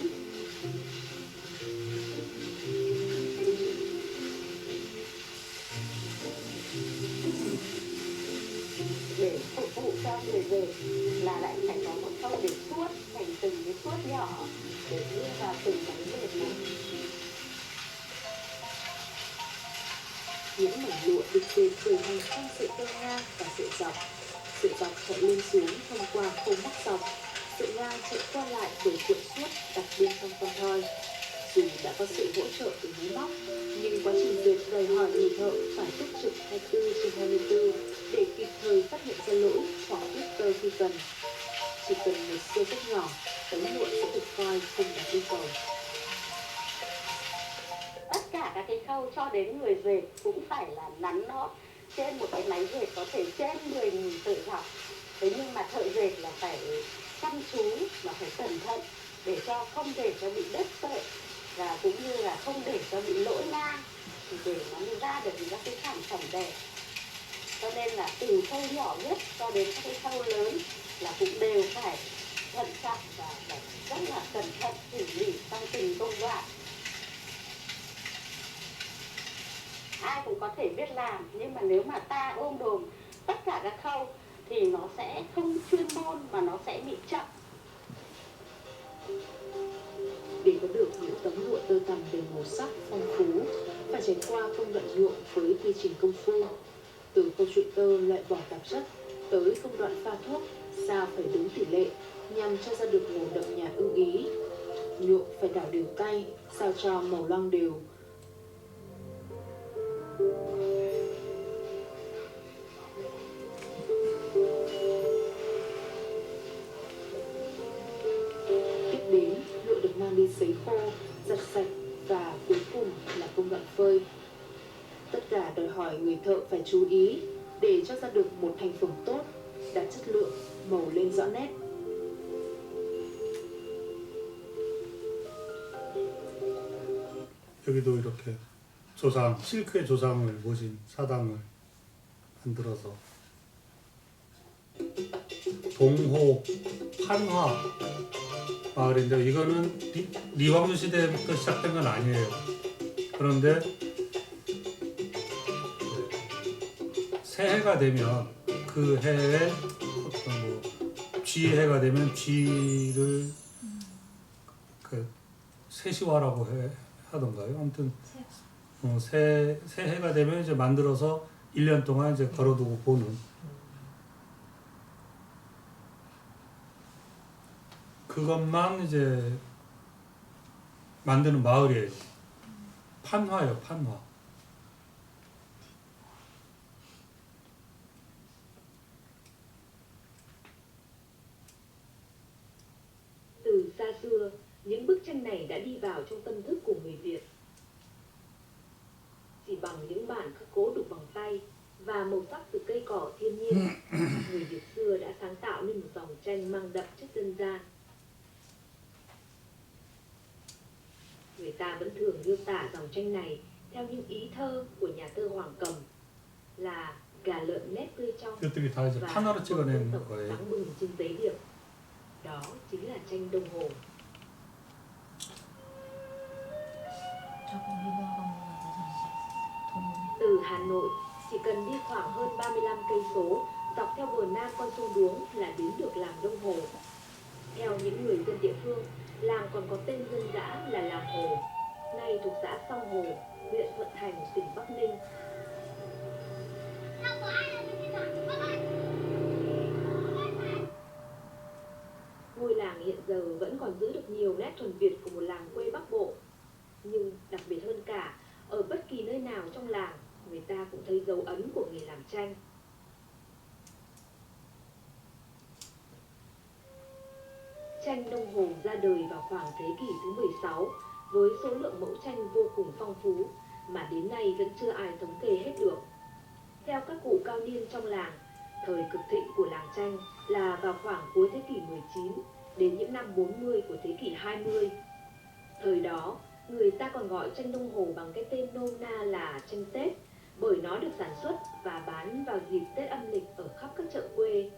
[SPEAKER 6] Để phục vụ cho người dệt là lại phải có một khâu để suốt thành từng cái suốt nhỏ để đưa vào từng cái dệt một.
[SPEAKER 3] những mảnh lụa được dệt khởi hành trong sợi tơ ngang và sợi dọc. Sợi dọc chạy lên xuống thông qua khâu mắc dọc, sợi ngang chạy qua lại bởi cuộn suốt đặt bên trong con thoi. Dù đã có sự hỗ trợ từ máy móc, nhưng quá trình dệt đòi hỏi người thợ phải túc trực 24/24 để kịp thời phát hiện ra lỗi hoặc rút tơ khi cần. Chỉ cần một sơ suất nhỏ, tấm lụa sẽ được coi không đạt yêu cầu.
[SPEAKER 6] Tất cả các cái khâu cho đến người dệt cũng phải là nắn nót trên một cái máy dệt có thể trên 10.000 sợi dọc. Thế nhưng mà thợ dệt là phải chăm chú và phải cẩn thận để cho không để cho bị đứt sợi và cũng như là không để cho bị lỗi ngang thì để nó mới ra được những các cái sản phẩm đẹp. Cho nên là từ khâu nhỏ nhất cho đến các cái khâu lớn là cũng đều phải thận trọng và phải rất là cẩn thận tỉ mỉ trong từng công đoạn. Ai cũng có thể biết làm, nhưng mà nếu mà ta ôm đồm tất cả các khâu thì nó sẽ không chuyên môn mà nó sẽ bị chậm.
[SPEAKER 3] Để có được những tấm lụa tơ tằm đầy màu sắc phong phú, phải trải qua công đoạn nhuộm với quy trình công phu. Từ câu chuyện tơ loại bỏ tạp chất tới công đoạn pha thuốc sao phải đúng tỷ lệ nhằm cho ra được màu đậm nhạt ưng ý. Nhuộm phải đảo đều tay sao cho màu loang đều. Tiếp đến, lụa vời. Tất cả đòi hỏi người thợ phải chú ý để cho ra được một thành phẩm tốt, đạt chất lượng, màu lên rõ nét.
[SPEAKER 1] 여기도 이렇게 조상, 실크의 조상을 모신 사당을 만들어서 동호 판화 마을인데 이거는 리왕조 시대부터 시작된 건 아니에요. 그런데 새해가 되면 그 해에 어떤 뭐 쥐해가 되면 쥐를 그 세시화라고 하던가요. 아무튼 새해가 되면 이제 만들어서 1년 동안 이제 걸어두고 보는 그것만 이제 만드는 마을이에요. 판화예요, 판화.
[SPEAKER 3] Từ xa xưa, những bức tranh này đã đi vào trong tâm thức của người Việt. Chỉ bằng những bản khắc gỗ đục bằng tay và màu sắc từ cây cỏ thiên nhiên, người Việt xưa đã sáng tạo nên một dòng tranh mang đậm chất dân gian. Người ta vẫn thường miêu tả dòng tranh này theo những ý thơ của nhà thơ Hoàng Cầm là gà lợn nét tươi trong
[SPEAKER 1] 이것들이 다 이제
[SPEAKER 3] và
[SPEAKER 1] 판화로
[SPEAKER 3] một
[SPEAKER 1] 찍어낸
[SPEAKER 3] dân tộc
[SPEAKER 1] 거예요.
[SPEAKER 3] sáng bừng trên giấy điệp. Đó chính là tranh đồng hồ. Từ Hà Nội, chỉ cần đi khoảng hơn 35 cây số dọc theo bờ nam con sông Đuống là đến được làng Đông Hồ. Theo những người dân địa phương, làng còn có tên dân dã là làng Hồ, nay thuộc xã Song Hồ, huyện Thuận Thành, tỉnh Bắc Ninh. Ngôi làng hiện giờ vẫn còn giữ được nhiều nét thuần Việt của một làng quê Bắc Bộ. Nhưng đặc biệt hơn cả, ở bất kỳ nơi nào trong làng, người ta cũng thấy dấu ấn của nghề làm tranh. Tranh Đông Hồ ra đời vào khoảng thế kỷ thứ 16 với số lượng mẫu tranh vô cùng phong phú mà đến nay vẫn chưa ai thống kê hết được. Theo các cụ cao niên trong làng, thời cực thịnh của làng tranh là vào khoảng cuối thế kỷ 19 đến những năm 40 của thế kỷ 20. Thời đó, người ta còn gọi tranh Đông Hồ bằng cái tên nôm na là tranh Tết bởi nó được sản xuất và bán vào dịp Tết âm lịch ở khắp các chợ quê.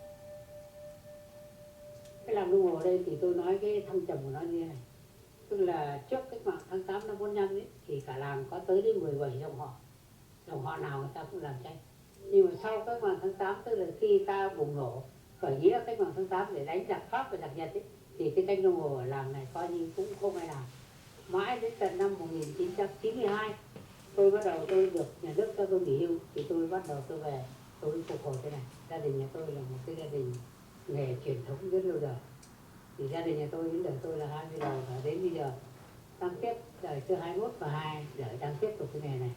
[SPEAKER 7] Cái làng Đông Hồ ở đây thì tôi nói cái thăng trầm của nó như thế này. Tức là trước cách mạng tháng 8 năm 45 ấy, thì cả làng có tới đến 17 dòng họ. Dòng họ nào người ta cũng làm tranh. Nhưng mà sau cách mạng tháng 8, tức là khi ta bùng nổ khởi nghĩa cách mạng tháng 8 để đánh giặc Pháp và giặc Nhật ấy, thì cái tranh Đông Hồ ở làng này coi như cũng không ai làm. Mãi đến tận năm 1992, tôi bắt đầu tôi được nhà nước cho tôi nghỉ hưu, thì tôi bắt đầu tôi về, tôi phục hồi cái này. Gia đình nhà tôi là một cái gia đình nghề truyền thống rất lâu đời. Thì gia đình nhà tôi đến đời tôi là 20 đời và đến bây giờ đang tiếp đời thứ 21 và 2 đời đang tiếp tục cái nghề này.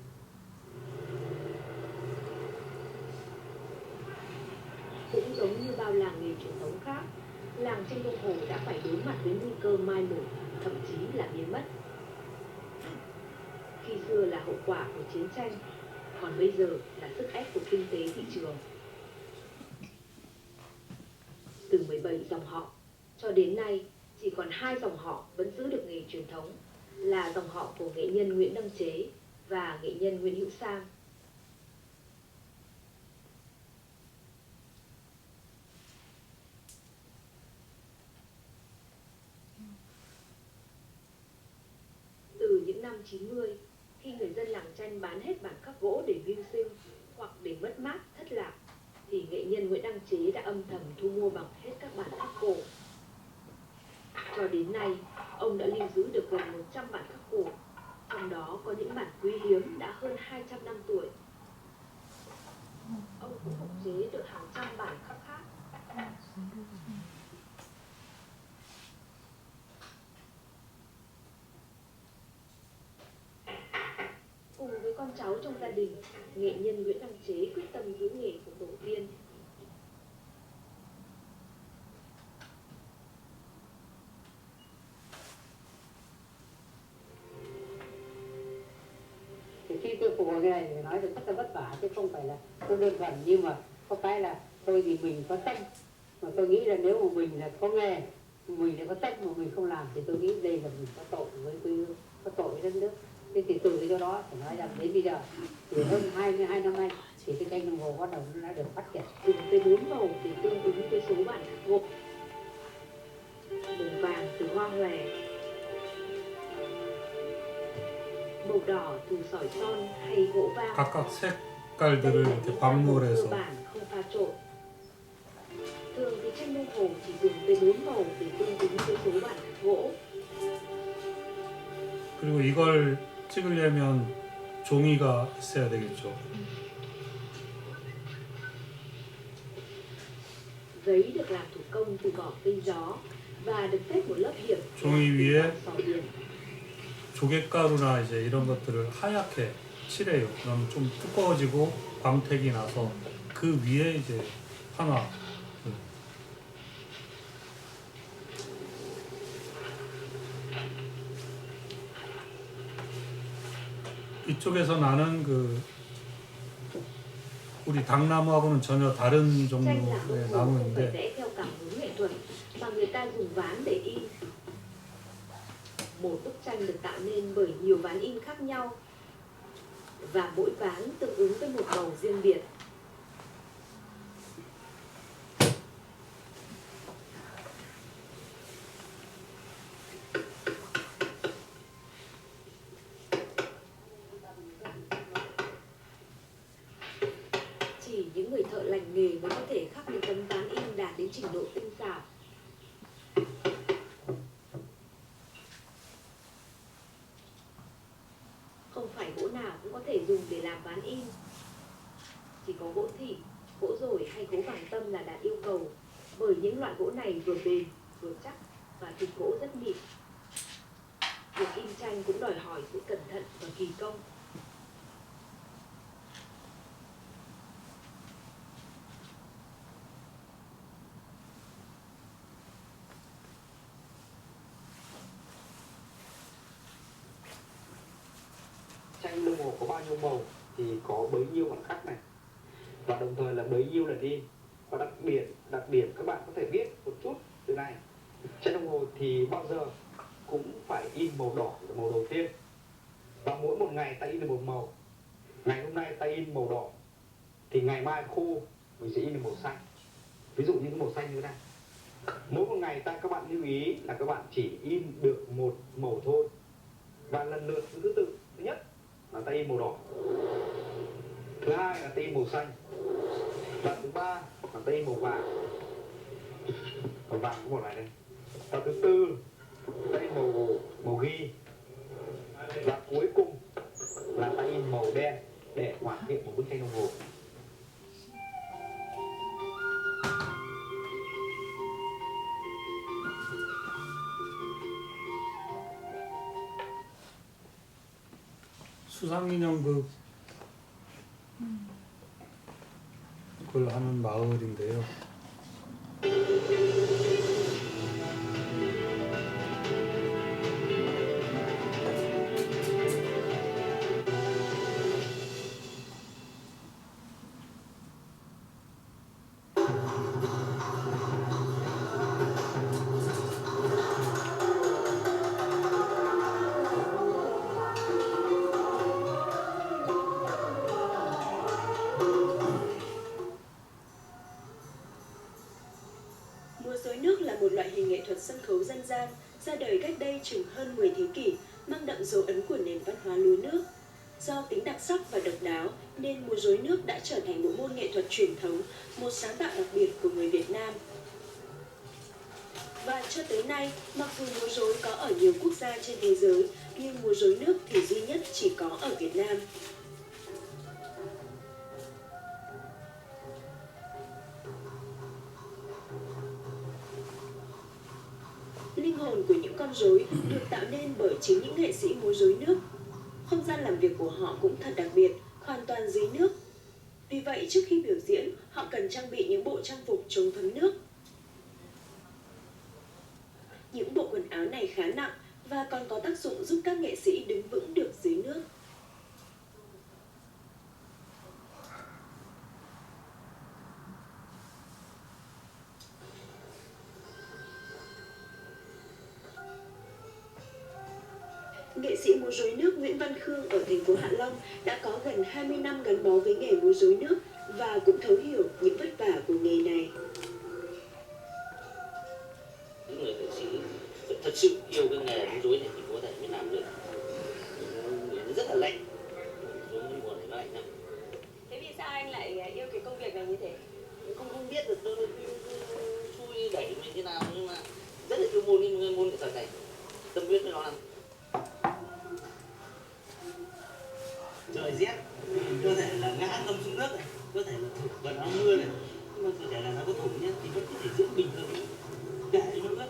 [SPEAKER 3] Cũng giống như bao làng nghề truyền thống khác, làng tranh Đông Hồ đã phải đối mặt với nguy cơ mai một, thậm chí là biến mất. Khi xưa là hậu quả của chiến tranh, còn bây giờ là sức ép của kinh tế thị trường. Từ 17 dòng họ, cho đến nay chỉ còn 2 dòng họ vẫn giữ được nghề truyền thống, là dòng họ của nghệ nhân Nguyễn Đăng Chế và nghệ nhân Nguyễn Hữu Sang. Từ những năm 90, khi người dân làng tranh bán hết bản khắc gỗ để mưu sinh hoặc để mất mát, thất lạc, thì nghệ nhân Nguyễn Đăng Chế đã âm thầm thu mua bằng hết các bản khắc cổ. Cho đến nay, ông đã lưu giữ được gần 100 bản khắc cổ, trong đó có những bản quý hiếm đã hơn 200 năm tuổi. Ông cũng phục chế được hàng trăm bản khắc khác. Cùng với con cháu trong gia đình, nghệ nhân Nguyễn Đăng Chế quyết tâm giữ nghề của tổ tiên.
[SPEAKER 7] Thì khi phục hồi cái này thì nói được rất là vất vả chứ không phải là tôi đơn thuần, nhưng mà có cái là tôi thì mình có tâm, mà tôi nghĩ là nếu mà mình là có nghề, mình lại có tâm mà mình không làm thì tôi nghĩ đây là mình có tội với quê hương, có tội với đất nước. Thế thì từ cái chỗ đó phải nói rằng đến bây giờ từ hơn 22 năm nay thì cái kênh đồng hồ bắt đầu nó đã được phát triển.
[SPEAKER 3] Dùng tới 4 màu để tương ứng với số bản gộp. Màu vàng từ hoa hòe, màu đỏ từ sỏi son hay gỗ vàng.
[SPEAKER 1] 각각 색깔들을 이렇게 광물해서
[SPEAKER 3] cơ bản không pha trộn. Thường thì tranh đồng hồ chỉ dùng tới 4 màu để tương ứng với số bản gỗ.
[SPEAKER 1] 그리고 이걸 찍으려면 종이가 있어야 되겠죠.
[SPEAKER 3] Giấy được làm thủ công từ vỏ cây gió và được phết một lớp hiệp
[SPEAKER 1] 종이 위에
[SPEAKER 3] sò biển.
[SPEAKER 1] 조개가루나 이제 이런 것들을 하얗게 칠해요. 그럼 좀 두꺼워지고 광택이 나서 그 위에 이제 한화. 이쪽에서 나는 그 우리 당나무하고는 전혀 다른
[SPEAKER 3] Tranh là
[SPEAKER 1] 종류의
[SPEAKER 3] đồng hồ không phải
[SPEAKER 1] 나무인데
[SPEAKER 3] vẽ theo cảm hứng nghệ thuật mà người ta dùng ván để in. Một bức tranh được tạo nên bởi nhiều ván in khác nhau và mỗi ván tương ứng với một màu riêng biệt. Chỉ những người thợ lành nghề mới có thể khắc những tấm ván in đạt đến trình độ tinh xảo. Không phải gỗ nào cũng có thể dùng để làm ván in. Chỉ có gỗ thị, gỗ dồi hay gỗ vàng tâm là đạt yêu cầu, bởi những loại gỗ này vừa bền, vừa chắc và thịt gỗ rất mịn. Việc in tranh cũng đòi hỏi sự cẩn thận và kỳ công.
[SPEAKER 8] Tranh đồng hồ có bao nhiêu màu thì có bấy nhiêu bản khắc này, và đồng thời là bấy nhiêu lần in. Và đặc điểm các bạn có thể biết một chút từ này, tranh đồng hồ thì bao giờ cũng phải in màu đỏ là màu đầu tiên, và mỗi một ngày ta in được một màu. Ngày hôm nay ta in màu đỏ thì ngày mai khô mình sẽ in được màu xanh, ví dụ như cái màu xanh như thế này. Mỗi một ngày các bạn lưu ý là các bạn chỉ in được một màu thôi, và lần lượt thứ tự. Thứ nhất là ta in màu đỏ, thứ hai là ta in màu xanh, và thứ ba là ta in màu vàng. Màu vàng có màu này đây. Và thứ tư ta in màu ghi, và cuối cùng là ta in màu đen để hoàn thiện một bức tranh đồng hồ.
[SPEAKER 1] 수상인형극 그걸 하는 마을인데요.
[SPEAKER 3] Múa rối nước là một loại hình nghệ thuật sân khấu dân gian ra đời cách đây chừng hơn 10 thế kỷ, mang đậm dấu ấn của nền văn hóa lúa nước. Do tính đặc sắc và độc đáo nên múa rối nước đã trở thành một môn nghệ thuật truyền thống, một sáng tạo đặc biệt của người Việt Nam. Và cho tới nay, mặc dù múa rối có ở nhiều quốc gia trên thế giới, nhưng múa rối nước thì duy nhất chỉ có ở Việt Nam. Linh hồn của những con rối được tạo nên bởi chính những nghệ sĩ múa rối nước. Không gian làm việc của họ cũng thật đặc biệt, hoàn toàn dưới nước. Vì vậy, trước khi biểu diễn, họ cần trang bị những bộ trang phục chống thấm nước. Những bộ quần áo này khá nặng và còn có tác dụng giúp các nghệ sĩ đứng vững được dưới nước. nghệ sĩ múa rối nước Nguyễn Văn Khương ở thành phố Hạ Long đã có gần 20 năm gắn bó với nghề múa rối nước và cũng thấu hiểu những vất vả của nghề này.
[SPEAKER 9] Những người nghệ sĩ phải thật sự yêu cái nghề múa rối này thì có thể mới làm được. Nó rất là lạnh, giống như mùa này nó lạnh lắm.
[SPEAKER 6] Thế vì sao anh lại yêu cái công việc này như thế?
[SPEAKER 9] Không biết được tôi xui đẩy mình thế nào, nhưng mà rất là yêu môn nghệ thuật này, tâm huyết với nó lắm. Trời rét, cơ thể là ngã ngâm xuống nước này, cơ thể là thủng và áo mưa này, nhưng mà cơ thể là nó có thủng nhé thì vẫn có thể diễn bình thường, kệ nó ướt.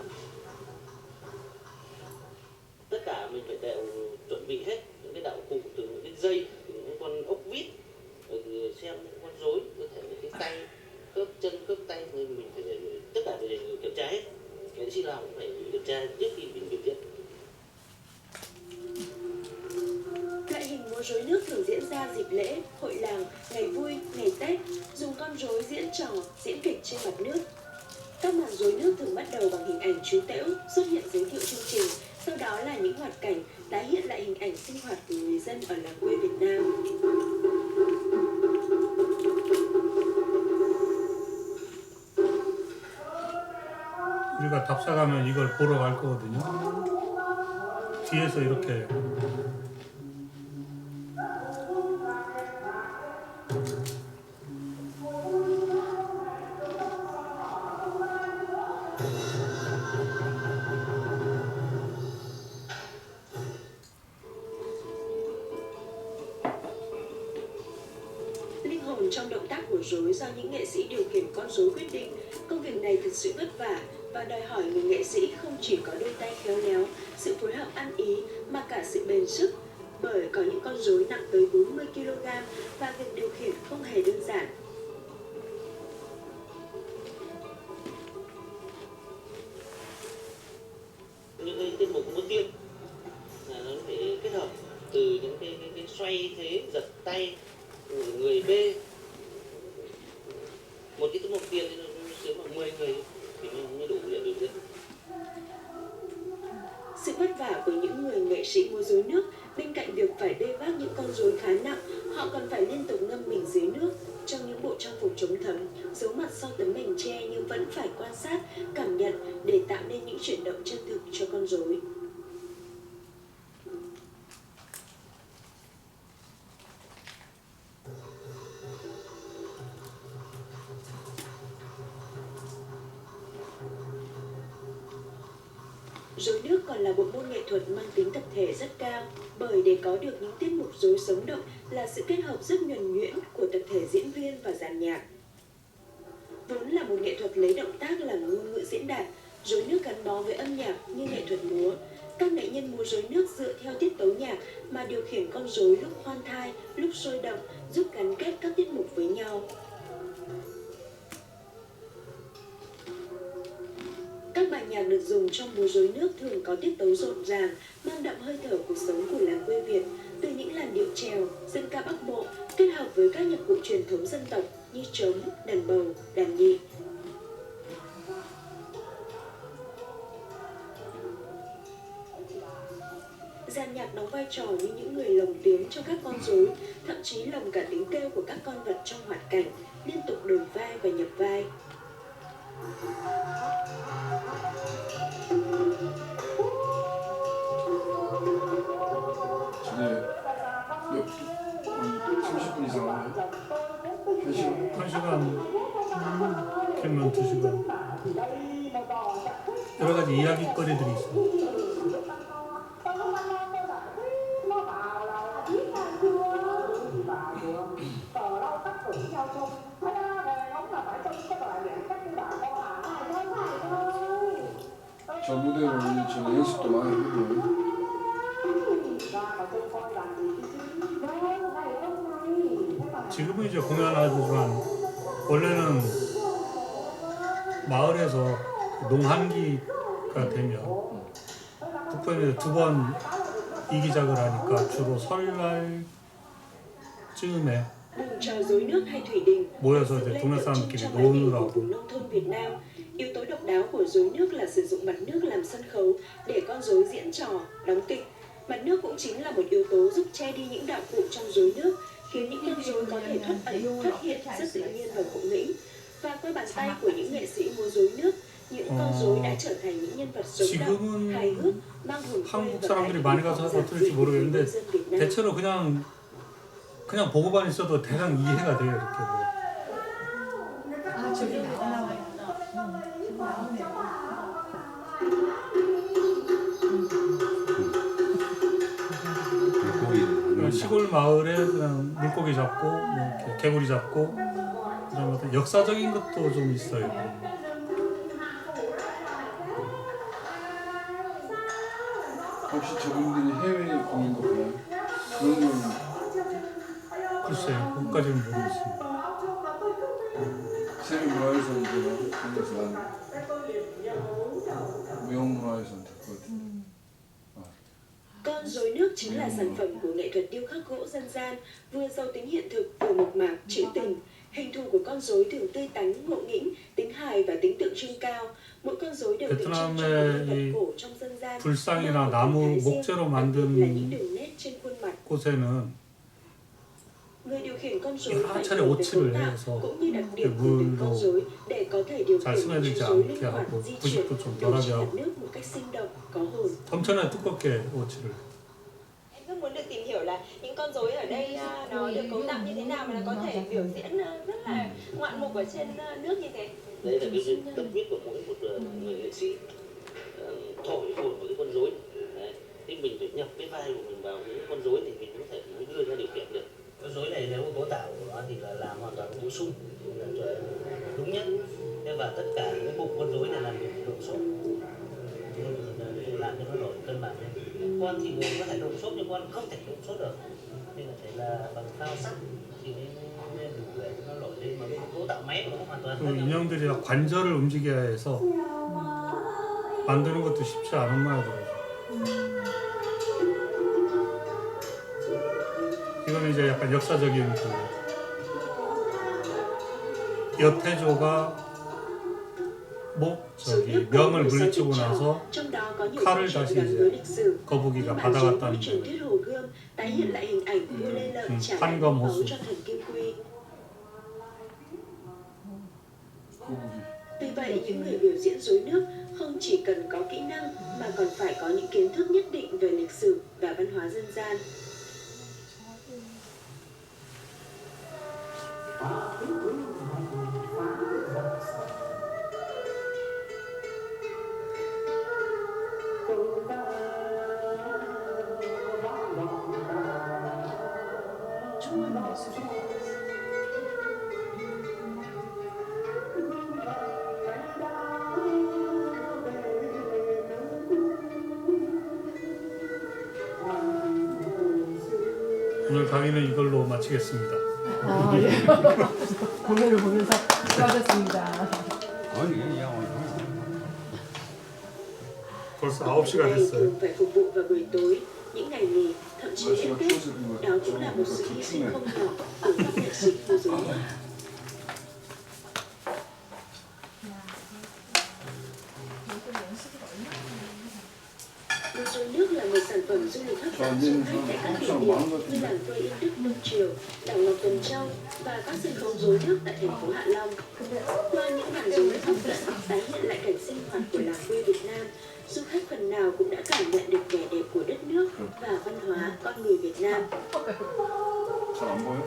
[SPEAKER 9] Tất cả mình phải đều chuẩn bị hết những cái đạo cụ, từ những cái dây, từ những con ốc vít, rồi xem những con rối, có thể những cái tay, khớp chân, khớp tay, nên mình phải tất cả phải kiểm tra hết. Nghệ sĩ nào cũng phải kiểm tra trước khi mình biểu diễn.
[SPEAKER 3] Loại hình múa rối nước thường diễn ra dịp lễ, hội làng, ngày vui, ngày Tết, dùng con rối diễn trò, diễn kịch trên mặt nước. Các màn rối nước thường bắt đầu bằng hình ảnh chú tễu xuất hiện giới thiệu chương trình, sau đó là những hoạt cảnh tái hiện lại hình ảnh sinh hoạt của người dân ở làng quê Việt Nam.
[SPEAKER 1] 우리가 답사 가면 이걸 보러 갈 거거든요. 뒤에서 이렇게
[SPEAKER 3] Linh hồn trong động tác của rối do những nghệ sĩ điều khiển con rối quyết định. Công việc này thực sự vất vả và đòi hỏi người nghệ sĩ không chỉ có đôi tay khéo léo, sự phối hợp ăn ý mà cả sự bền sức. Bởi có những con rối nặng tới 40 kg và việc điều khiển không hề đơn giản.
[SPEAKER 9] Những cái tiết mục múa tiên là nó phải kết hợp từ những cái xoay thế, giật tay, người bê. Một cái tiết mục tiên thì nó sướng bằng 10 người thì mới đủ để biểu diễn.
[SPEAKER 3] Sự vất vả của những người nghệ sĩ múa rối nước, bên cạnh việc phải bê vác những con rối khá nặng, họ còn phải liên tục ngâm mình dưới nước trong những bộ trang phục chống thấm, giấu mặt sau tấm mền tre nhưng vẫn phải quan sát, cảm nhận để tạo nên những chuyển động chân thực cho con rối. Rối nước còn là bộ môn nghệ thuật mang tính tập thể rất cao, bởi để có được những tiết mục rối sống động là sự kết hợp rất nhuần nhuyễn của tập thể diễn viên và dàn nhạc. Vốn là một nghệ thuật lấy động tác làm ngôn ngữ diễn đạt, rối nước gắn bó với âm nhạc như nghệ thuật múa. Các nghệ nhân múa rối nước dựa theo tiết tấu nhạc mà điều khiển con rối lúc khoan thai, lúc sôi động, giúp gắn kết các tiết mục với nhau. Các bài nhạc được dùng trong múa rối nước thường có tiết tấu rộn ràng, mang đậm hơi thở cuộc sống của làng quê Việt, từ những làn điệu chèo, dân ca Bắc Bộ kết hợp với các nhạc cụ truyền thống dân tộc như trống, đàn bầu, đàn nhị. Dàn nhạc đóng vai trò như những người lồng tiếng cho các con rối, thậm chí lồng cả tiếng kêu của các con vật trong hoạt cảnh, liên tục đổi vai và nhập vai.
[SPEAKER 10] 몇 30분 이상 하나요?
[SPEAKER 1] 1시간 되면 2시간. 여러 가지 이야기거리들이 있어요.
[SPEAKER 10] 저 무대로 저는 연습도 많이 하고요.
[SPEAKER 1] 지금은 이제 공연하지만 원래는 마을에서 농한기가 되면 북부에서 2번 이기작을 하니까 주로 설날쯤에
[SPEAKER 3] Mừng trò rối nước hay thủy đình
[SPEAKER 1] 모여서 이제 동네 사람들끼리 노느라고.
[SPEAKER 3] vùng nông thôn Việt Nam. Yếu tố độc đáo của rối nước là sử dụng mặt nước làm sân khấu để con rối diễn trò, đóng kịch. Mặt nước cũng chính là một yếu tố giúp che đi những đạo cụ trong rối nước, khiến những con rối có thể thoát ẩn, thoát hiện rất tự nhiên và ngộ nghĩnh. Và qua bàn tay của những nghệ sĩ múa rối nước, những con rối đã trở thành những nhân vật sống động, hài hước, mang hồn quê
[SPEAKER 1] 한국
[SPEAKER 3] và
[SPEAKER 1] 사람들이 많이 가서 어떨지 모르겠는데 대체로 그냥 보고만 있어도 대강 이해가 돼요. 이렇게 뭐.
[SPEAKER 2] 아 저기 나와 있다.
[SPEAKER 1] 그냥 시골 마을에 그냥 물고기 잡고 뭐 이렇게 개구리 잡고 그런 어떤 역사적인 것도 좀 있어요.
[SPEAKER 10] 혹시 저분들이 해외 공연도 보나요? 그런 건
[SPEAKER 1] 글쎄요, 그것까지는 모르겠습니다.
[SPEAKER 10] 세계문화유산이나 그런 데서 나는 무형문화유산 될 것 같은데.
[SPEAKER 3] Con rối nước chính là sản phẩm của nghệ thuật điêu khắc gỗ dân gian, vừa giàu tính hiện thực, vừa mộc mạc, trữ tình. Hình thù của con rối thường tươi tắn, ngộ nghĩnh, tính hài và tính tượng trưng cao. Mỗi con rối đều tượng trưng cho một nhân vật cổ trong dân gian.
[SPEAKER 1] 불상이나 나무 목재로 만든 곳에는
[SPEAKER 3] Người điều khiển con rối
[SPEAKER 1] 여러
[SPEAKER 3] phải
[SPEAKER 1] 차례
[SPEAKER 3] hiểu về
[SPEAKER 1] 오치를
[SPEAKER 3] cấu tạo
[SPEAKER 1] 해서
[SPEAKER 3] cũng như đặc điểm của từng con
[SPEAKER 1] 물로
[SPEAKER 3] rối để có thể điều
[SPEAKER 1] 잘
[SPEAKER 3] khiển những
[SPEAKER 1] 스며들지
[SPEAKER 3] chú rối
[SPEAKER 1] 않게
[SPEAKER 3] linh hoạt,
[SPEAKER 1] 하고
[SPEAKER 3] di chuyển,
[SPEAKER 1] 부식도 좀
[SPEAKER 3] điều
[SPEAKER 1] 덜하게
[SPEAKER 3] chỉnh mặt
[SPEAKER 1] 하고
[SPEAKER 3] nước một cách sinh động, có hồn.
[SPEAKER 1] 엄청나게 두껍게 오치를.
[SPEAKER 11] Em rất muốn được tìm hiểu là những con rối ở đây nó được cấu tạo như thế nào mà nó có thể biểu diễn rất là ngoạn mục ở trên nước như thế.
[SPEAKER 9] Đấy là cái tâm huyết của mỗi một người nghệ sĩ thổi hồn của cái con rối. Đấy. Thì mình phải nhập cái vai của mình vào những con rối thì mình có thể mới đưa ra điều kiện được. Con rối này nếu cấu tạo của nó thì là làm hoàn toàn bổ sung là đúng nhất. Và tất cả những bụng con rối này làm được độ sốt, làm cho nó nổi cân bằng lên. Con thì có thể độ sốt nhưng con không thể độ sốt được, nên là phải là bằng phao sắt thì mới đủ để nó nổi lên. Mà cái cấu tạo máy của nó hoàn toàn khác
[SPEAKER 1] 그
[SPEAKER 9] nhau.
[SPEAKER 1] 인형들이 다 관절을 움직여야 해서 만드는 것도 쉽지 않은 모양이더라고요. 이거는 이제 약간 역사적인 그 여태조가 명을 물리치고 나서 칼을 다시 이제 거북이가 받아갔다는 거예요. 판검호수.
[SPEAKER 3] Tuy vậy, những người biểu diễn rối nước không chỉ cần có kỹ năng mà còn phải có những kiến thức nhất định về lịch sử và văn hóa dân gian.
[SPEAKER 1] 오늘 강의는 이걸로 마치겠습니다.
[SPEAKER 12] 아, 예. 공연을 보면서 수고하셨습니다.
[SPEAKER 1] 벌써 9시가 됐어요.
[SPEAKER 3] Phải phục vụ vào buổi tối, những ngày nghỉ, thậm chí lễ Tết. Đó cũng là một sự hy sinh không nhỏ của các nghệ sĩ múa rối nước. Múa rối nước là một sản phẩm du lịch hấp dẫn du khách tại các địa điểm như làng quê Yên Đức, Đông Triều, đảo Ngọc Tuần Châu và các sân khấu rối nước tại thành phố Hạ Long. Qua những màn rối hấp dẫn tái hiện lại cảnh sinh hoạt của làng quê Việt Nam, du khách phần nào cũng đã cảm nhận được vẻ đẹp của đất nước và văn hóa con người Việt Nam.
[SPEAKER 10] 잘 안 보여?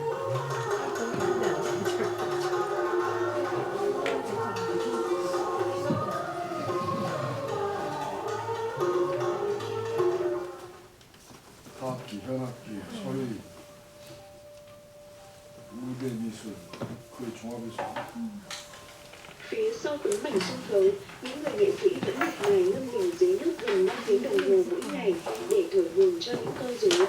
[SPEAKER 10] 하악기, 현악기, 소리, 무대 미술, 그의 종합이죠.
[SPEAKER 3] Phía sau tấm mảnh sân khấu, những người nghệ sĩ vẫn miệt mài ngâm mình dưới nước gần 5 tiếng đồng hồ mỗi ngày để thổi hồn cho những con rối.